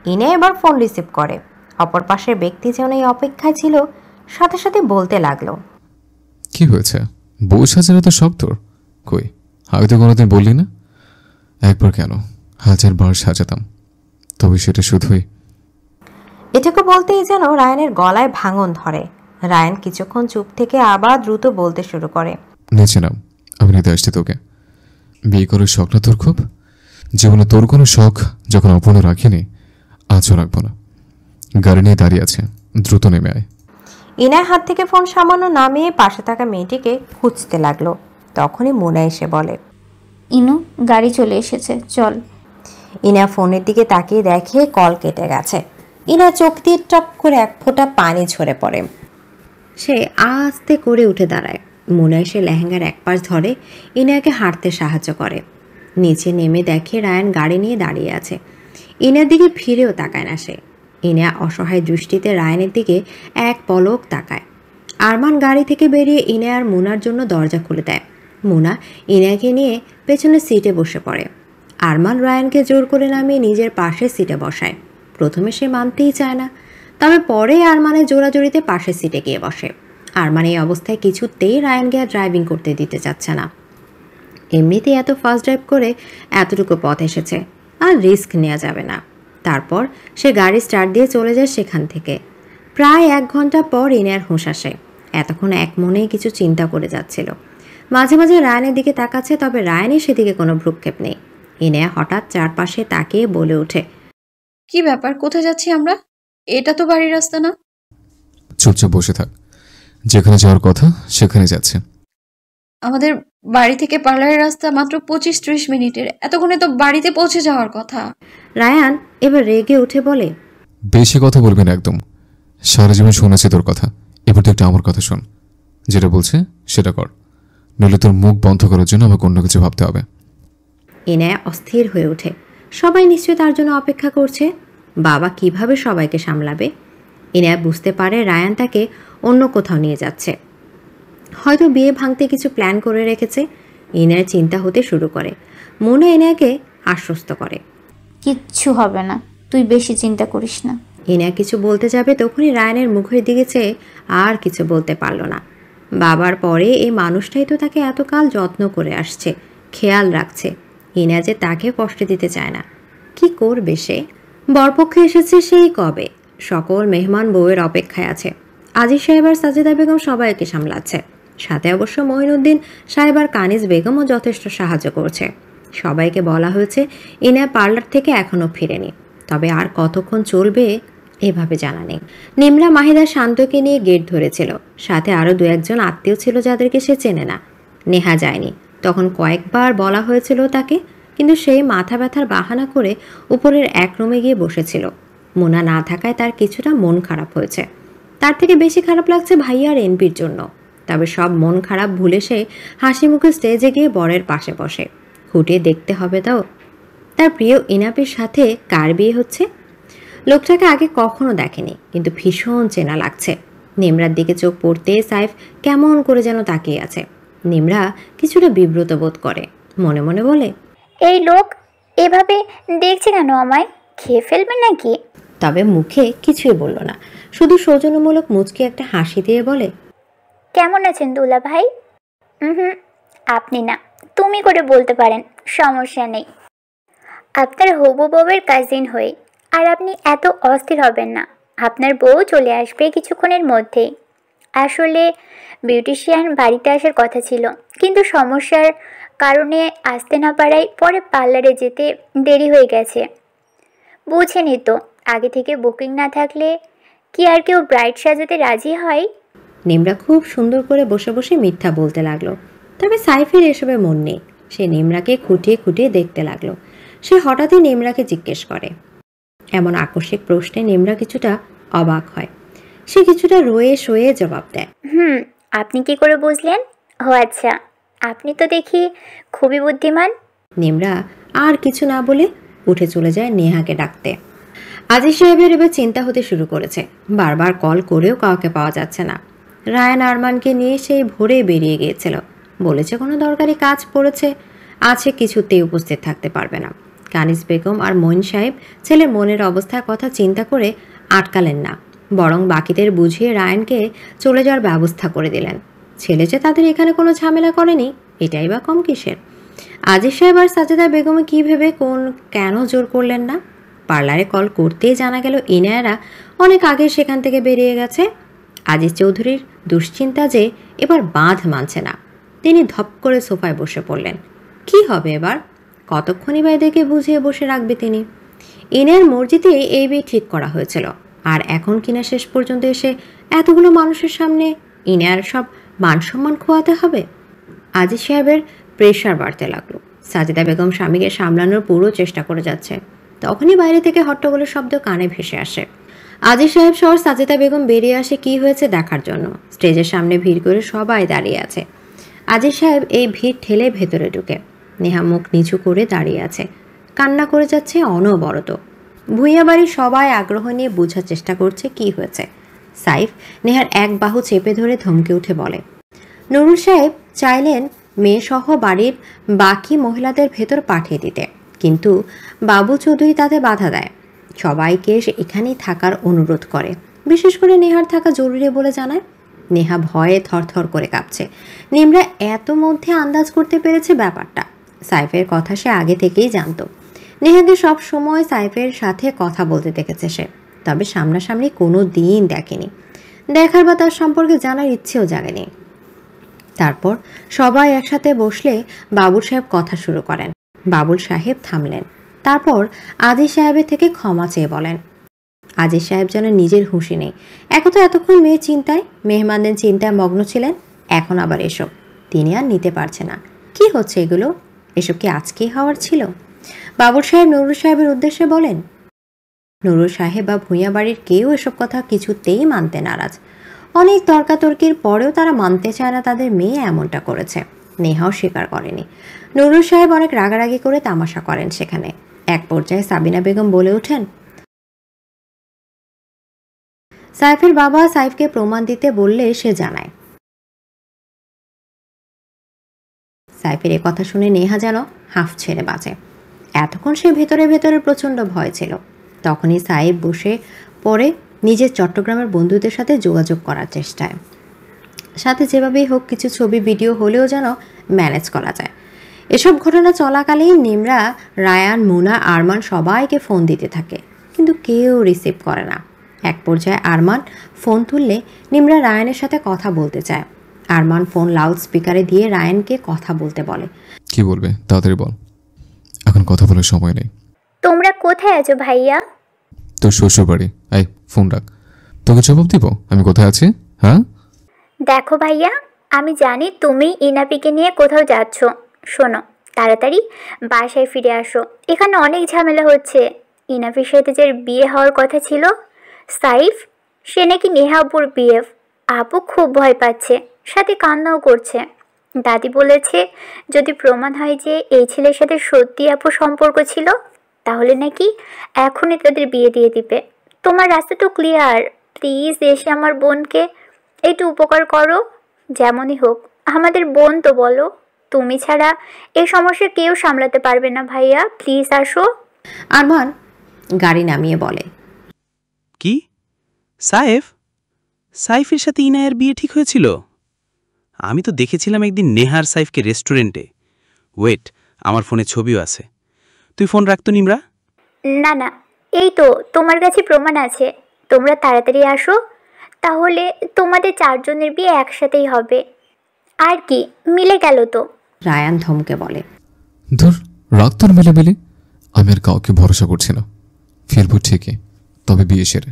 ইনা এবার ফোন রিসিভ করে। অপর পাশের ব্যক্তি যেন এই অপেক্ষায় ছিল, সাথে সাথে বলতে লাগলো, কি হয়েছে? বউ সাজানো তো সব তোর। কই, আমি তো কোনোদিন বললি না। একবার কেন, 1000বার সাজাতাম, তবে সেটা শুধুই। এটুকু বলতেই যেন রায়ানের গলায় ভাঙন ধরে। রায়ান কিছুক্ষণ চুপ থেকে আবার দ্রুত বলতে শুরু করে, নিচে নাম, আমি নিতে আসছি তোকে। বিয়ে করার শখ না তোর খুব? জীবনে তোর কোনো শখ যখন অপূর্ণ রাখিনি, আজও রাখবো না। গাড়ি নিয়ে দাঁড়িয়ে আছে, দ্রুত নেমে আয়। ইনার হাত থেকে ফোন সামান্য নামিয়ে পাশে থাকা মেয়েটিকে খুঁজতে লাগলো। তখনই মোনা এসে বলে, ইনু, গাড়ি চলে এসেছে, চল। ইনা ফোনের দিকে তাকিয়ে দেখে কল কেটে গেছে। ইনা চোখ দিয়ে টপ করে এক ফোঁটা পানি ঝরে পড়ে। সে আস্তে করে উঠে দাঁড়ায়। মোনা এসে লেহেঙ্গার এক পাশ ধরে ইনাকে হাঁটতে সাহায্য করে। নিচে নেমে দেখে রায়ান গাড়ি নিয়ে দাঁড়িয়ে আছে। ইনার দিকে ফিরেও তাকায় না সে। ইনা অসহায় দৃষ্টিতে রায়ানের দিকে এক পলক তাকায়। আরমান গাড়ি থেকে বেরিয়ে ইনা আর মোনার জন্য দরজা খুলে দেয়। মোনা ইনাকে নিয়ে পেছনের সিটে বসে পড়ে। আরমান রায়ানকে জোর করে নামিয়ে নিজের পাশের সিটে বসায়। প্রথমে সে মানতেই চায় না, তবে পরে আরমানের জোরাজোরিতে পাশের সিটে গিয়ে বসে। আরমান এই অবস্থায় কিছুতেই রায়ানকে আর ড্রাইভিং করতে দিতে চাচ্ছে না। এমনিতেই এত ফাস্ট ড্রাইভ করে এতটুকু পথ এসেছে, আর রিস্ক নেওয়া যাবে না। তারপর সে গাড়ি স্টার্ট দিয়ে চলে যায় সেখান থেকে। প্রায় 1 ঘন্টা পর ইনার হুঁশ আসে। এতক্ষণ এক মনেই কিছু চিন্তা করে যাচ্ছিল। মাঝে মাঝে রায়ানের দিকে তাকাচ্ছে, তবে রায়ানের সেদিকে কোনো ভ্রুক্ষেপ নেই। ইনা হঠাৎ চারপাশে তাকিয়ে বলে ওঠে, কি ব্যাপার? কোথায় যাচ্ছি আমরা? এটা তো বাড়ির রাস্তা না। চুপচাপ বসে থাক, যেখানে যাওয়ার কথা সেখানে যাচ্ছে। আমাদের বাড়ি থেকে পার্লারের রাস্তা মাত্র 25-30 মিনিটের, এতক্ষণে তো বাড়িতে পৌঁছে যাওয়ার কথা। রায়ান এবার রেগে উঠে বলে, বেশি কথা বলবেন একদম। সারা জীবন শুনেছি তোর কথা, এবার তো একটু আমার কথা শোন। যেটা বলছে সেটা কর, নইলে তোর মুখ বন্ধ করার জন্য আমাকে অন্য কিছু ভাবতে হবে। ইনায়া অস্থির হয়ে ওঠে। সবাই নিশ্চয়ই তার জন্য অপেক্ষা করছে। বাবা কিভাবে সবাইকে সামলাবে? ইনায়া বুঝতে পারে রায়ান তাকে অন্য কোথাও নিয়ে যাচ্ছে। হয়তো বিয়ে ভাঙতে কিছু প্ল্যান করে রেখেছে। ইনায়ার চিন্তা হতে শুরু করে। মনে ইনায়াকে আশ্বস্ত করে, কিচ্ছু হবে না, তুই বেশি চিন্তা করিস না। ইনায়া কিছু বলতে যাবে, তখনই রায়ানের মুখের দিকে চেয়ে আর কিছু বলতে পারল না। বাবার পরে এই মানুষটাই তো তাকে এতকাল যত্ন করে আসছে, খেয়াল রাখছে। ইনা যে তাকে কষ্ট দিতে চায় না। কি করবে সে? বরপক্ষে এসেছে সেই কবে। সকল মেহমান বউয়ের অপেক্ষায় আছে। আজিজ সাহেব আর সাজেদা বেগম সবাইকে সামলাচ্ছে। সাথে অবশ্য মঈনুদ্দিন সাহেব আর কানিজ বেগমও যথেষ্ট সাহায্য করছে। সবাইকে বলা হয়েছে ইনা পার্লার থেকে এখনও ফিরেনি, তবে আর কতক্ষণ চলবে এভাবে জানা নেই। নিমরা মাহিদা শান্তকে নিয়ে গেট ধরেছিল। সাথে আরও 2-1 আত্মীয় ছিল যাদেরকে সে চেনে না। নেহা যায়নি। তখন কয়েকবার বলা হয়েছিল তাকে, কিন্তু সেই মাথা ব্যথার বাহানা করে উপরের এক রুমে গিয়ে বসেছিল। মোনা না থাকায় তার কিছুটা মন খারাপ হয়েছে। তার থেকে বেশি খারাপ লাগছে ভাইয়া আর এনপির জন্য। তবে সব মন খারাপ ভুলে সে হাসি মুখে স্টেজে গিয়ে বরের পাশে বসে। খুঁটিয়ে দেখতে হবে তো তার প্রিয় ইনাপের সাথে কার বিয়ে হচ্ছে। লোকটাকে আগে কখনো দেখেনি, কিন্তু ভীষণ চেনা লাগছে। নিমরার দিকে চোখ পড়তে সাইফ কেমন করে যেন তাকিয়ে আছে। নিমরা কিছুটা বিব্রত বোধ করে, মনে মনে বলে, এই লোক এভাবে দেখছে কেন আমায়? খেয়ে ফেলবে নাকি? তবে মুখে কিছুই বলল না, শুধু সৌজন্যমূলক মুচকি একটা হাসি দিয়ে বলে, কেমন আছেন দুলা ভাই? আপনি না, তুমি করে বলতে পারেন, সমস্যা নেই। আপনার হবু বউয়ের কাজিন হয়ে। আর আপনি এত অস্থির হবেন না, আপনার বউ চলে আসবে কিছুক্ষণের মধ্যেই। আসলে বিউটিশিয়ান বাড়িতে আসার কথা ছিল, কিন্তু সমস্যার কারণে আসতে না পারায় পরে পার্লারে যেতে দেরি হয়ে গেছে। বুঝেনি তো, আগে থেকে বুকিং না থাকলে কি আর কেউ ব্রাইড সাজাতে রাজি হয়? নিমরা খুব সুন্দর করে বসে বসে মিথ্যা বলতে লাগলো। তবে সাইফের এসবে মন নেই। সে নিমরাকে খুঁটিয়ে খুঁটিয়ে দেখতে লাগলো। সে হঠাৎই নিমরাকে জিজ্ঞেস করে। এমন আকস্মিক প্রশ্নে নিমরা কিছুটা অবাক হয়। সে কিছুটা রয়ে সয়ে জবাব দেয়, আপনি কি করে বুঝলেন? ও আচ্ছা, আপনি তো দেখি খুবই বুদ্ধিমান। নিমরা আর কিছু না বলে উঠে চলে যায় নেহাকে ডাকতে। আজিজ সাহেবের এবার চিন্তা হতে শুরু করেছে। বারবার কল করেও কাউকে পাওয়া যাচ্ছে না। রায়ান আরমানকে নিয়ে সেই ভোরে বেরিয়ে গিয়েছিল, বলেছে কোনো দরকারি কাজ পড়েছে, আছে, কিছুতেই উপস্থিত থাকতে পারবে না। কানিজ বেগম আর মঈন সাহেব ছেলের মনের অবস্থার কথা চিন্তা করে আটকালেন না, বরং বাকিদের বুঝিয়ে রায়ানকে চলে যাওয়ার ব্যবস্থা করে দিলেন। ছেলে যে তাদের এখানে কোনো ঝামেলা করেনি, এটাই বা কম কিসের। আজিজ সাহেব আর সাজেদা বেগমে কী ভেবে কেন জোর করলেন না? পার্লারে কল করতেই জানা গেল ইনায়ারা অনেক আগে সেখান থেকে বেরিয়ে গেছে। আজিজ চৌধুরীর দুশ্চিন্তা যে এবার বাঁধ মানছে না। তিনি ধপ করে সোফায় বসে পড়লেন। কি হবে এবার? কতক্ষণই বা এদেরকে বুঝিয়ে বসে রাখবে তিনি? ইনার মর্জিতেই এই বিয়ে ঠিক করা হয়েছিল, আর এখন কিনা শেষ পর্যন্ত এসে এতগুলো মানুষের সামনে ইনার সব মান সম্মান খোয়াতে হবে। আজিজ সাহেবের প্রেশার বাড়তে লাগলো। সাজেদা বেগম স্বামীকে সামলানোর পুরো চেষ্টা করে যাচ্ছে, তখনই বাইরে থেকে হট্টগোলের শব্দ কানে ভেসে আসে। আজিজ সাহেব সহ সাজেদা বেগম বেরিয়ে আসে কি হয়েছে দেখার জন্য। স্টেজের সামনে ভিড় করে সবাই দাঁড়িয়ে আছে। আজিজ সাহেব এই ভিড় ঠেলে ভেতরে ঢুকে। নেহা মুখ নিচু করে দাঁড়িয়ে আছে, কান্না করে যাচ্ছে অনবরত। ভূঁইয়া বাড়ির সবাই আগ্রহ নিয়ে বোঝার চেষ্টা করছে কি হয়েছে। সাইফ নেহার এক বাহু চেপে ধরে ধমকে উঠে বলে, নুরুল সাহেব চাইলেন মেয়েসহ বাড়ির বাকি মহিলাদের ভেতর পাঠিয়ে দিতে, কিন্তু বাবু চৌধুরী তাতে বাধা দেয়। সবাইকে এখানেই থাকার অনুরোধ করে, বিশেষ করে নেহার থাকা জরুরি বলে জানায়। নেহা ভয়ে থরথর করে কাঁপছে। নিমরা এত মধ্যে আন্দাজ করতে পেরেছে ব্যাপারটা। সাইফের কথা সে আগে থেকেই জানতো। নেহাকে সব সময় সাইফের সাথে কথা বলতে দেখেছে সে, তবে সামনাসামনি কোনো দিন দেখেনি। দেখার বা তার সম্পর্কে জানার ইচ্ছেও জাগেনি। তারপর সবাই একসাথে বসলে বাবুল সাহেব কথা শুরু করেন। বাবুল সাহেব থামলেন, তারপর আজিজ সাহেবের থেকে ক্ষমা চেয়ে বলেন। আজিজ সাহেব যেন নিজের হুঁশি নেই। একথা এতক্ষণ মেয়ের চিন্তায়, মেহমানদের চিন্তায় মগ্ন ছিলেন, এখন আবার এসব তিনি আর নিতে পারছে না। কি হচ্ছে এগুলো? এসব কি আজকেই হওয়ার ছিল? বাবুল সাহেব নুরুল সাহেবের উদ্দেশ্যে বলেন। নুরুল সাহেব বা ভূঁইয়া বাড়ির কেউ এসব কথা কিছুতেই মানতে নারাজ। অনেক তর্কাতর্কির পরেও তারা মানতে চায় না তাদের মেয়ে এমনটা করেছে। নেহাও স্বীকার করেনি। নুরুল সাহেব অনেক রাগারাগি করে তামাশা করেন সেখানে। এক পর্যায়ে সাবিনা বেগম বলে ওঠেন, সাইফের বাবা সাইফকে প্রমাণ দিতে বললে সে জানায়। সাইফের কথা শুনে নেহা যেন হাঁফ ছেড়ে বাঁচে। এতক্ষণ সে ভেতরে ভেতরে প্রচণ্ড ভয় ছিল। তখনই সাইফ বসে পড়ে নিজের চট্টগ্রামের বন্ধুদের সাথে যোগাযোগ করার চেষ্টায়। সাথে যেভাবেই হোক কিছু ছবি ভিডিও হলেও যেন ম্যানেজ করা যায়। এসব ঘটনা চলাকালীন নিমরা, রায়ান, মুনা, আরমান সবাইকে ফোন দিতে থাকে, কিন্তু কেউ রিসিভ করে না। এক পর্যায়ে আরমান ফোন তুললে নিমরা রায়ানের সাথে কথা বলতে চায়। আরমান ফোন লাউড স্পিকারে দিয়ে রায়ানকে কথা বলতে বলে। কি বলবে তাড়াতাড়ি বল, এখন কথা বলার সময় নেই। তোমরা কোথায় আছো ভাইয়া? তোর শ্বশুর বাড়ি। এই ফোন রাখ, তোকে জবাব দিব আমি কোথায় আছি। হ্যাঁ দেখো ভাইয়া, আমি জানি তুমি ইনাপিকে নিয়ে কোথাও যাচ্ছ। শোনো, তাড়াতাড়ি বাসায় ফিরে আসো, এখানে অনেক ঝামেলা হচ্ছে। ইনাপির সাথে যে বিয়ে হওয়ার কথা ছিল সাইফ, সে নাকি নেহা আপুর বিএফ। আপু খুব ভয় পাচ্ছে, সাথে কান্নাও করছে। দাদি বলেছে যদি প্রমাণ হয় যে এই ছেলের সাথে সত্যি আপু সম্পর্ক ছিল, তাহলে নাকি এখনই তাদের বিয়ে দিয়ে দিবে। তোমার রাস্তা তো ক্লিয়ার, প্লিজ এসে আমার বোনকে একটু উপকার করো। যেমনই হোক আমাদের বোন তো বলো, তুমি ছাড়া এই সমস্যা কেউ সামলাতে পারবে না ভাইয়া, প্লিজ আসো। আরমান গাড়ি নামিয়ে বলে, কি সাইফের সাথে ইনায়ের বিয়ে ঠিক হয়েছিল? আমি তো দেখেছিলাম একদিন নেহার সাইফকে রেস্টুরেন্টে। ওয়েট, আমার ফোনে ছবিও আছে। তুই ফোন রাখতো নিমরা। না না, এই তো তোমার কাছে প্রমাণ আছে। তোমরা তাড়াতাড়ি আসো, তাহলে তোমাদের চারজনের বিয়ে একসাথেই হবে। আর কি, মিলে গেল তো। রায়ান ধমকে বলে, ধর রাগ তোর মিলে। আমি আর কাউকে ভরসা করছি না, ফিরবো ঠিকই, তবে বিয়ে সেরে।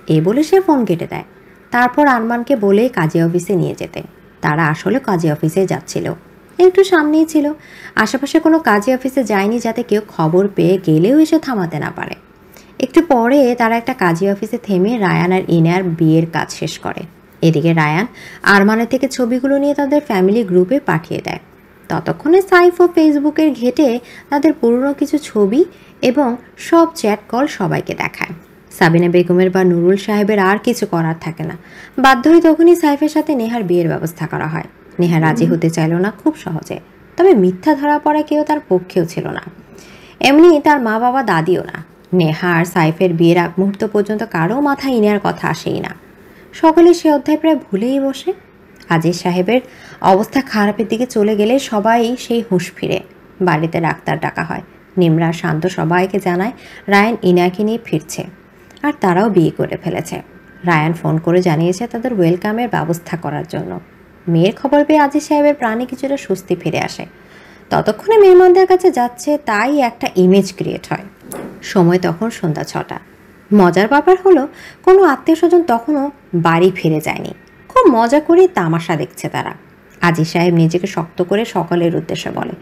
এই বলে সে ফোন কেটে দেয়। তারপর আরমানকে বলে কাজী অফিসে নিয়ে যেতে। তারা আসলে কাজী অফিসে যাচ্ছিল, একটু সামনেই ছিল। আশেপাশে কোনো কাজী অফিসে যায়নি যাতে কেউ খবর পেয়ে গেলেও এসে থামাতে না পারে। একটু পরে তারা একটা কাজী অফিসে থেমে রায়ান আর ইনার বিয়ের কাজ শেষ করে। এদিকে রায়ান আরমানের থেকে ছবিগুলো নিয়ে তাদের ফ্যামিলি গ্রুপে পাঠিয়ে দেয়। ততক্ষণে সাইফ ও ফেসবুকের ঘেটে তাদের পুরনো কিছু ছবি এবং সব চ্যাট কল সবাইকে দেখায়। সাবিনা বেগমের বা নুরুল সাহেবের আর কিছু করার থাকে না। বাধ্য হয়ে তখনই সাইফের সাথে নেহার বিয়ের ব্যবস্থা করা হয়। নেহা রাজি হতে চাইল না খুব সহজে, তবে মিথ্যা ধরা পড়া কেউ তার পক্ষেও ছিল না, এমনি তার মা বাবা দাদিও না। নেহা আর সাইফের বিয়ের আগ মুহূর্ত পর্যন্ত কারো মাথায় ইনার কথা আসেই না। সকলে সে অধ্যায় প্রায় ভুলেই বসে। আজিজ সাহেবের অবস্থা খারাপের দিকে চলে গেলে সবাই সেই হুঁশ ফিরে। বাড়িতে ডাক্তার ডাকা হয়। নিমরা শান্ত সবাইকে জানায় রায়ান ইনাকে নিয়ে ফিরছে আর তারাও বিয়ে করে ফেলেছে। রায়ান ফোন করে জানিয়েছে তাদের ওয়েলকামের ব্যবস্থা করার জন্য। মেয়ের খবর পেয়ে আজিজ সাহেবের প্রাণে কিছুটা স্বস্তি ফিরে আসে। ততক্ষণে মেহমানদের কাছে যাচ্ছে, তাই একটা ইমেজ ক্রিয়েট হয়। সময় তখন সন্ধ্যা 6টা। মজার ব্যাপার হলো কোনো আত্মীয় স্বজন তখনও বাড়ি ফিরে যায়নি। খুব মজা করে তামাশা দেখছে তারা। আজিজ সাহেব নিজেকে শক্ত করে সকলের উদ্দেশ্যে বলে,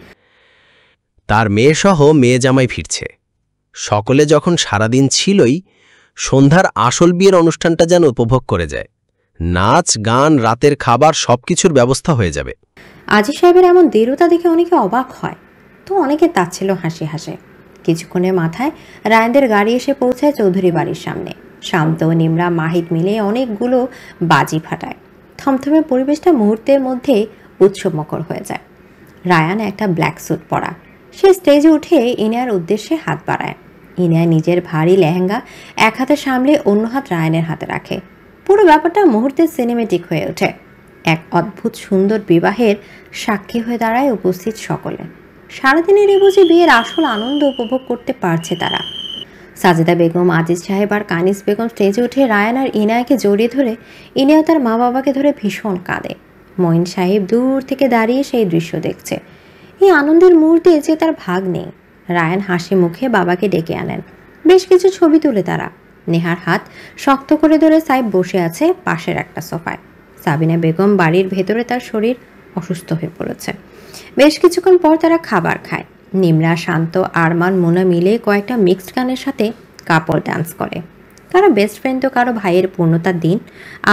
তার মেয়ে সহ মেয়ে জামাই ফিরছে। সকলে যখন সারাদিন ছিলই, সন্ধ্যার আসল বিয়ের অনুষ্ঠানটা যেন উপভোগ করে যায়। নাচ গান, রাতের খাবার সবকিছুর ব্যবস্থা হয়ে যাবে। আজিজ সাহেবের এমন দৃঢ়তা দেখে অনেকে অবাক হয়, তো অনেকে তাচ্ছিল হাসি হাসে। কিছুক্ষণের মাথায় রায়ানদের গাড়ি এসে পৌঁছায় চৌধুরী বাড়ির সামনে। শান্ত, নিমরা, মাহিদ মিলে অনেকগুলো বাজি ফাটায়। থমথমে পরিবেশটা মুহূর্তের মধ্যে উৎসবমুখর হয়ে যায়। রায়ান একটা ব্ল্যাক স্যুট পরা, সে স্টেজে উঠে ইনার উদ্দেশ্যে হাত বাড়ায়। ইনা নিজের ভারী লেহেঙ্গা এক হাতে সামলে অন্য হাত রায়ানের হাতে রাখে। পুরো ব্যাপারটা মুহূর্তে সিনেমেটিক হয়ে ওঠে। এক অদ্ভুত সুন্দর বিবাহের সাক্ষী হয়ে দাঁড়ায় উপস্থিত সকলে। সারাদিনের এই বুঝি বিয়ের আসল আনন্দ উপভোগ করতে পারছে তারা। সাজেদা বেগম, আজিজ সাহেব আর কানিস বেগম স্টেজে উঠে রায়ান আর ইনায়াকে জড়িয়ে ধরে ইনায়া তার মা বাবাকে ধরে ভীষণ কাঁদে। মঈন সাহেব দূর থেকে দাঁড়িয়ে সেই দৃশ্য দেখছে। এই আনন্দের মুহূর্তে যে তার ভাগ নেই। রায়ান হাসি মুখে বাবাকে ডেকে আনেন। বেশ কিছু ছবি তুলে তারা। নেহার হাত শক্ত করে ধরে সাইফ বসে আছে পাশের একটা সোফায়। সাবিনা বেগম বাড়ির ভেতরে, তার শরীর অসুস্থ হয়ে পড়েছে। বেশ কিছুক্ষণ পর তারা খাবার খায়। নিমরা, শান্ত, আরমান, মোনা মিলে কয়েকটা মিক্সড গানের সাথে কাপল ডান্স করে। কারো বেস্ট ফ্রেন্ড তো কারো ভাইয়ের পূর্ণতার দিন,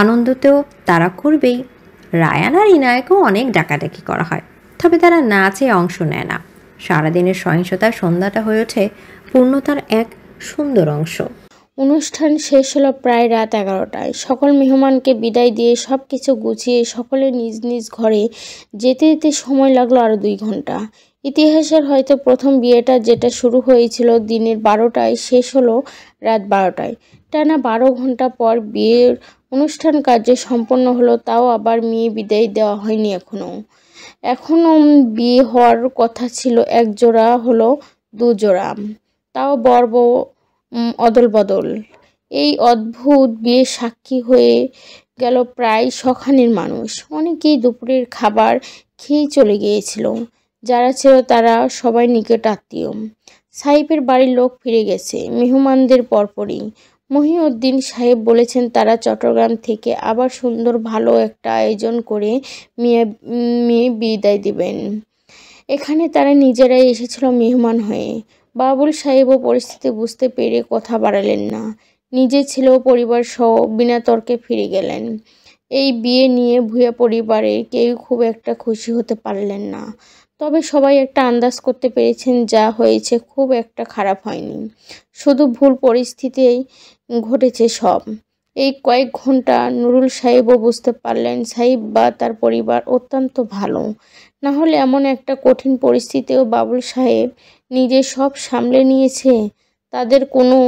আনন্দতেও তারা করবেই। রায়ান আর ইনায়াকেও অনেক ডাকাডাকি করা হয়, তবে তারা নাচে অংশ নেয় না। সারাদিনের সহিংসতার সন্ধ্যাটা হয়ে ওঠে পূর্ণতার এক সুন্দর অংশ। অনুষ্ঠান শেষ হলো প্রায় রাত 11টায়। সকল মেহমানকে বিদায় দিয়ে সব কিছু গুছিয়ে সকলে নিজ নিজ ঘরে যেতে যেতে সময় লাগলো আরও 2 ঘন্টা। ইতিহাসের হয়তো প্রথম বিয়েটা যেটা শুরু হয়েছিল দিনের 12টায় শেষ হলো রাত 12টায়। টানা 12 ঘন্টা পর বিয়ের অনুষ্ঠান কার্য সম্পন্ন হলো, তাও আবার মেয়ে বিদায় দেওয়া হয়নি এখনও বিয়ে হওয়ার কথা ছিল 1 জোড়া, হলো 2 জোড়া, তাও বর বউ অদল বদল। এই অদ্ভুত বিয়ের সাক্ষী হয়ে গেল প্রায় শখানেক মানুষ। অনেকেই দুপুরের খাবার খেয়ে চলে গিয়েছিল। যারা ছিল তারা সবাই নিকট আত্মীয়। সাহেবের বাড়ির লোক ফিরে গেছে মেহমানদের পরপরই। মহিউদ্দিন সাহেব বলেছেন তারা চট্টগ্রাম থেকে আবার সুন্দর ভালো একটা আয়োজন করে মেয়ে বিদায় দিবেন। এখানে তারা নিজেরাই এসেছিল মেহমান হয়ে। বাবুল সাহেবও পরিস্থিতি বুঝতে পেরে কথা বাড়ালেন না। নিজে ছেলেও পরিবার সহ বিনা তর্কে ফিরে গেলেন। এই বিয়ে নিয়ে ভূয়া পরিবারের কেউ খুব একটা খুশি হতে পারলেন না, তবে সবাই একটা আন্দাজ করতে পেরেছেন যা হয়েছে খুব একটা খারাপ হয়নি, শুধু ভুল পরিস্থিতিই ঘটেছে সব। এই কয়েক ঘন্টা নুরুল সাহেবও বুঝতে পারলেন সাহেব বা তার পরিবার অত্যন্ত ভালো, না হলে এমন একটা কঠিন পরিস্থিতিও বাবুল সাহেব নিজে সব সামলে নিয়েছে। তাদের কোনো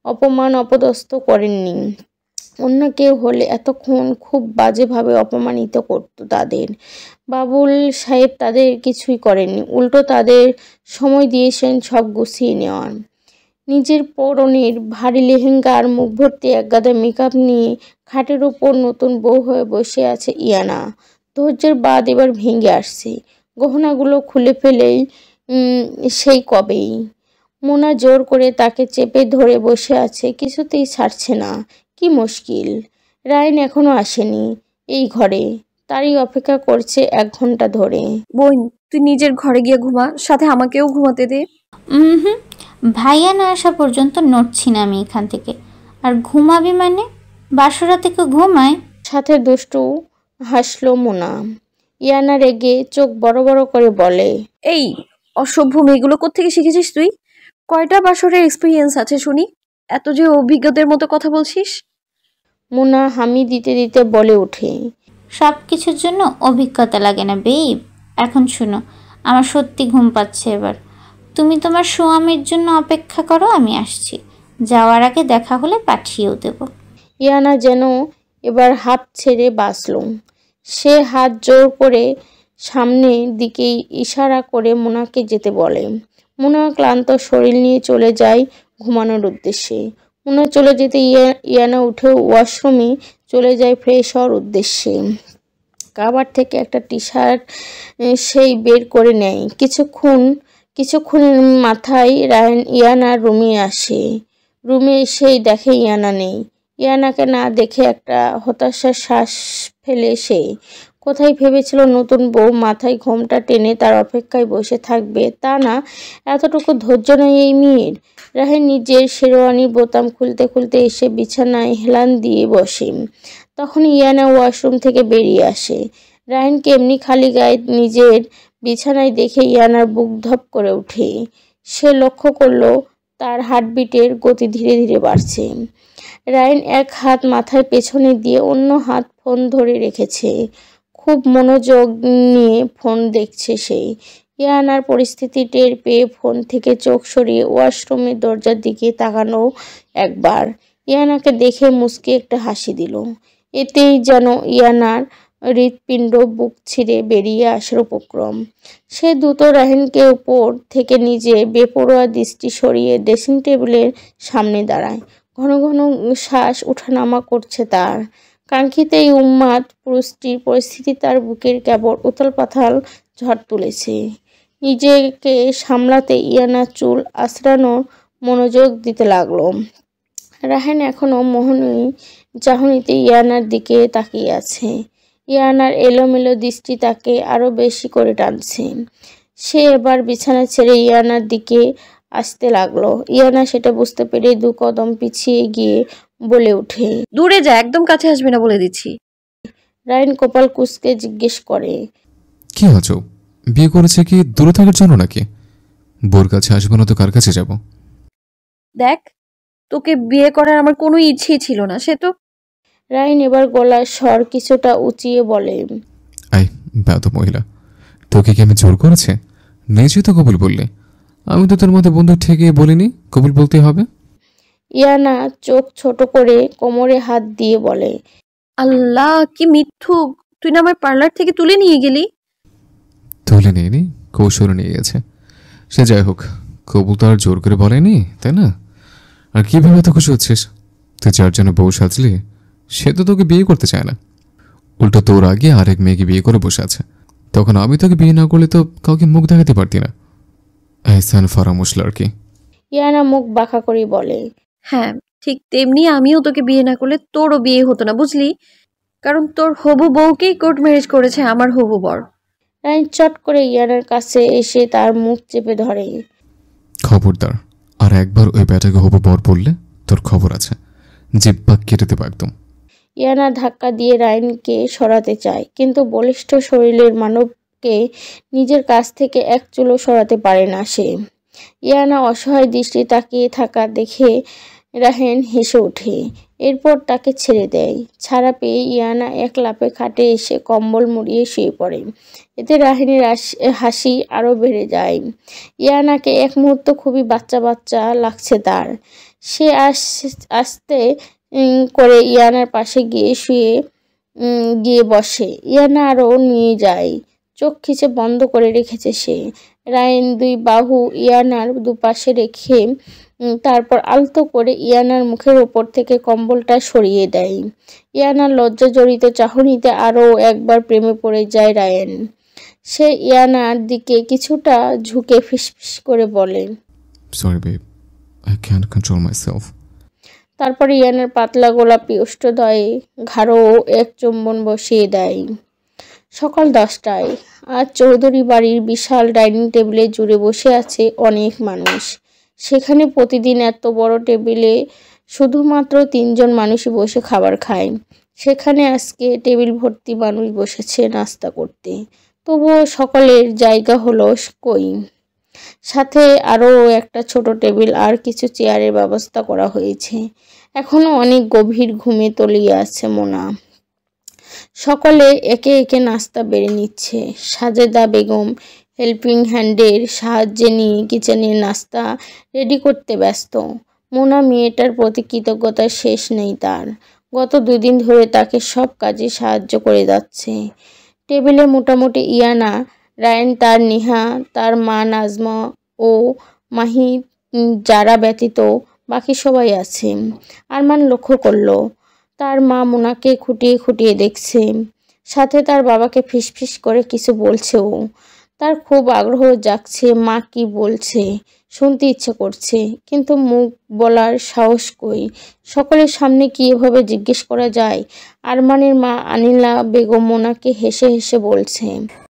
অপমান অপদস্থ করেননি। অন্য কেউ হলে এতক্ষণ খুব বাজেভাবে অপমানিত করত তাদের। বাবুল সাহেব তাদের কিছুই করেননি, উল্টো তাদের সময় দিয়েছেন সব গুছিয়ে নেওয়ার। নিজের পরনের ভারী লেহেঙ্গা আর মুখ ভর্তি একগাদা মেকআপ নিয়ে খাটের উপর নতুন বউ হয়ে বসে আছে ইয়ানা। ধৈর্যের বাঁধ এবার ভেঙে আসছে। গহনাগুলো খুলে ফেলেই সেই কবেই। মোনা জোর করে তাকে চেপে ধরে বসে আছে, কিছুতেই ছাড়ছে না। কি মুশকিল! রায়ন এখনো আসেনি এই ঘরে, তারই অপেক্ষা করছে 1 ঘন্টা ধরে। বোন, তুই নিজের ঘরে গিয়ে ঘুমা, সাথে আমাকেও ঘুমাতে দে। ভাইয়া না আসা পর্যন্ত নড়ছি না আমি এখান থেকে। আর ঘুমাবি মানে? বাসরা থেকে ঘুমায়। সাথে দুষ্টু হাসলো মোনা। ইয়ানা রেগে চোখ বড় বড় করে বলে, এই অসভ্য মেয়েগুলো কোত্থেকে শিখেছিস তুই? কয়টা বাসরের এক্সপিরিয়েন্স আছে শুনি, এত যে অভিজ্ঞদের মতো কথা বলছিস? মুনা হামি দিতে দিতে বলে ওঠে, সব কিছুর জন্য অভিজ্ঞতা লাগে না বেব। এখন শুনো, আমার সত্যি ঘুম পাচ্ছে এবার। তুমি তোমার স্বামীর জন্য অপেক্ষা করো, আমি আসছি। যাওয়ার আগে দেখা হলে পাঠিয়েও দেব। ইয়ানা যেন এবার হাঁপ ছেড়ে বাঁচল। সে হাত জোর করে সামনের দিকে ইশারা করে মুনাকে যেতে বলে। মুনা ক্লান্ত শরীর নিয়ে চলে যায় ঘুমানোর উদ্দেশ্যে। মুনা চলে যেতে ইয়ানা উঠে ওয়াশরুমে চলে যায় ফ্রেশ হওয়ার উদ্দেশ্যে। কাবার থেকে একটা টি শার্ট সেই বের করে নেয়। কিছুক্ষণের মাথায় রায়ান ইয়ানার রুমে আসে। রুমে এসেই দেখে ইয়ানা নেই। ইয়ানাকে না দেখে একটা হতাশার শ্বাস ফেলে সে। কোথায় ভেবেছিল নতুন বউ মাথায় ঘোমটা টেনে তার অপেক্ষায় বসে থাকবে, তা না, এতটুকু ধৈর্য নেই এই মেয়ের। রাহেন নিজের শেরওয়ানির বোতাম খুলতে খুলতে এসে বিছানায় হেলান দিয়ে বসে। তখন ইয়ানা ওয়াশরুম থেকে বেরিয়ে আসে। রাহেনকে এমনি খালি গায়ে নিজের বিছানায় দেখে ইয়ানার বুক ধপ করে ওঠে। সে লক্ষ্য করলো তার হার্টবিটের গতি ধীরে ধীরে বাড়ছে। রায়ান এক হাত মাথার পেছনে দিয়ে অন্য হাত ফোন ধরে রেখেছে। খুব মনোযোগ নিয়ে ফোন দেখছে সে। ইয়ানার পরিস্থিতি টের পেয়ে ফোন থেকে চোখ সরিয়ে ওয়াশরুমের দরজার দিকে তাকানো একবার। ইয়ানাকে দেখে মুচকি একটা হাসি দিল। এতেই যেন ইয়ানার হৃৎপিণ্ড বুক ছিঁড়ে বেরিয়ে আসার উপক্রম। সে দ্রুত রাহেনকে উপর থেকে নিজে বেপরোয়া দৃষ্টি সরিয়ে ড্রেসিং টেবিলের সামনে দাঁড়ায়। ঘন ঘন শ্বাস ওঠানামা করছে তার। কাঙ্ক্ষিত এই উন্মাদ পুরুষটির পরিস্থিতি তার বুকের কেবল উথাল পাথাল ঝড় তুলেছে। নিজেকে সামলাতে ইয়ানা চুল আঁচড়ানোর মনোযোগ দিতে লাগলো। রাহেন এখনো মোহনীয় চাহনিতে ইয়ানার দিকে তাকিয়ে আছে। ইয়ানার এলোমেলো দৃষ্টি তাকে আরো বেশি করে টানছে। সে এবার বিছানা ছেড়ে ইয়ানার দিকে আসতে লাগলো। ইয়ানা সেটা বুঝতে পেরে 2 কদম পিছিয়ে গিয়ে বলে ওঠে, দূরে যা, একদম কাছে আসবি না বলে দিচ্ছি। রায়ন কপাল কুঁচকে জিজ্ঞেস করে, কি হচ্ছে? বিয়ে করেছে কি দূরে থাকার জন্য নাকি? বোর কাছে আসবো না তো কার কাছে যাব? দেখ, তোকে বিয়ে করার আমার কোনো ইচ্ছেই ছিল না, সে তো। রায়ন এবার গলার স্বর কিছুটা উঁচিয়ে বলে, আই ব্যাত মহিলা, তোকে কি আমি জোর করেছে? নিজে তো কবুল বললে। আমি তো তোর মতো বন্ধু ঠেকে বলিনি কবুল বলতে হবে। ইয়ানা চোখ ছোট করে কোমরে হাত দিয়ে বলে, আল্লাহ কি মিথ্যুক! তুই না আমার পার্লার থেকে তুলে নিয়ে গেলি। তুলে নিয়ে কৌশল নিয়ে গেছে। সে যাই হোক, কবুল তো আর জোর করে বলেনি, তাই না? আর কিভাবে এত খুশি হচ্ছিস? তুই যার জন্য বউ সাজলি সে তো তোকে বিয়ে করতে চায় না, উল্টো তোর আগে আরেক মেয়েকে বিয়ে করে বসে আছে। তখন আমি তোকে বিয়ে না করলে তো কাউকে মুখ দেখাতে পারতি না। এহসান ফারামুশ লড়কি। ইয়ানা মুখ বাঁকা করে বলে, হ্যাঁ, ঠিক তেমনি আমিও তোকে বিয়ে না করলে তোরও বিয়ে হতো না, বুঝলি? কারণ তোর হবু বউকেই কোর্ট ম্যারেজ করেছে আমার হবু বর। রাইন চট করে ইয়ানার কাছে এসে তার মুখ চেপে ধরে। খবরদার, আর একবার ওই ব্যাটাকে হবু বর বললে তোর খবর আছে, জিব্বা কেটে দেবো একদম। ইয়ানা ধাক্কা দিয়ে রায়নকে সরাতে চায়, কিন্তু বলিষ্ঠ শরীরের মানবকে নিজের কাছ থেকে এক চুলও সরাতে পারে না সে। ইয়ানা অসহায় দৃষ্টি তাকিয়ে থাকা দেখে রাহেন হেসে ওঠে। এরপর তাকে ছেড়ে দেয়। ছাড়া পেয়ে ইয়ানা এক লাফে খাটে এসে কম্বল মুড়িয়ে শুয়ে পড়ে। এতে রাহেনের হাসি আরও বেড়ে যায়। ইয়ানাকে এক মুহূর্ত খুবই বাচ্চা বাচ্চা লাগছে তার। সে আস্তে করে ইয়ানার পাশে গিয়ে বসে। ইয়ানা আরও নিয়ে যায়। চোখ খিচে বন্ধ করে রেখেছে সে। রায়েন 2 বাহু ইয়ানার দুপাশে রেখে তারপর আলতো করে ইয়ানার মুখের ওপর থেকে কম্বলটা সরিয়ে দেয়। ইয়ানার লজ্জাজড়িত চাহনিতে আরও একবার প্রেমে পড়ে যায় রায়েন। সে ইয়ানার দিকে কিছুটা ঝুঁকে ফিসফিস করে বলে, sorry babe, I can't control myself. তারপর ইয়ানার পাতলা গোলাপি ওষ্ঠদয়ে ঘাড়ও এক চুম্বন বসিয়ে দেয়। সকাল 10টায় আজ চৌধুরী বাড়ির বিশাল ডাইনিং টেবিলে জুড়ে বসে আছে অনেক মানুষ। সেখানে প্রতিদিন এত বড় টেবিলে শুধুমাত্র 3 জন মানুষই বসে খাবার খায়। সেখানে আজকে টেবিল ভর্তি মানুষ বসেছে নাস্তা করতে, তবুও সকলের জায়গা হলো কই। সাথে আরও একটা ছোট টেবিল আর কিছু চেয়ারের ব্যবস্থা করা হয়েছে। এখনো অনেক গভীর ঘুমে তলিয়ে আছে মোনা। সকলে একে একে নাস্তা বেড়ে নিচ্ছে। সাজেদা বেগম হেল্পিং হ্যান্ডের সাহায্যে নিয়ে কিচেনে নাস্তা রেডি করতে ব্যস্ত। মোনা মেয়েটার প্রতি কৃতজ্ঞতার শেষ নেই তার। গত 2 দিন ধরে তাকে সব কাজে সাহায্য করে যাচ্ছে। টেবিলে মোটামুটি ইয়ানা, রায়ন, তার নিহা, তার মা নাজমা ও মাহি, যারা ব্যতীত বাকি সবাই আছে। আরমান লক্ষ্য করলো তার মা মোনাকে খুঁটিয়ে খুঁটিয়ে দেখছে, সাথে তার বাবাকে ফিসফিস করে কিছু বলছেও। তার খুব আগ্রহ জাগছে, মা কি বলছে শুনতে ইচ্ছে করছে, কিন্তু মুখ বলার সাহস কই। সকলের সামনে কি এভাবে জিজ্ঞেস করা যায়? আরমানের মা আনিলা বেগম মোনাকে হেসে হেসে বলছে,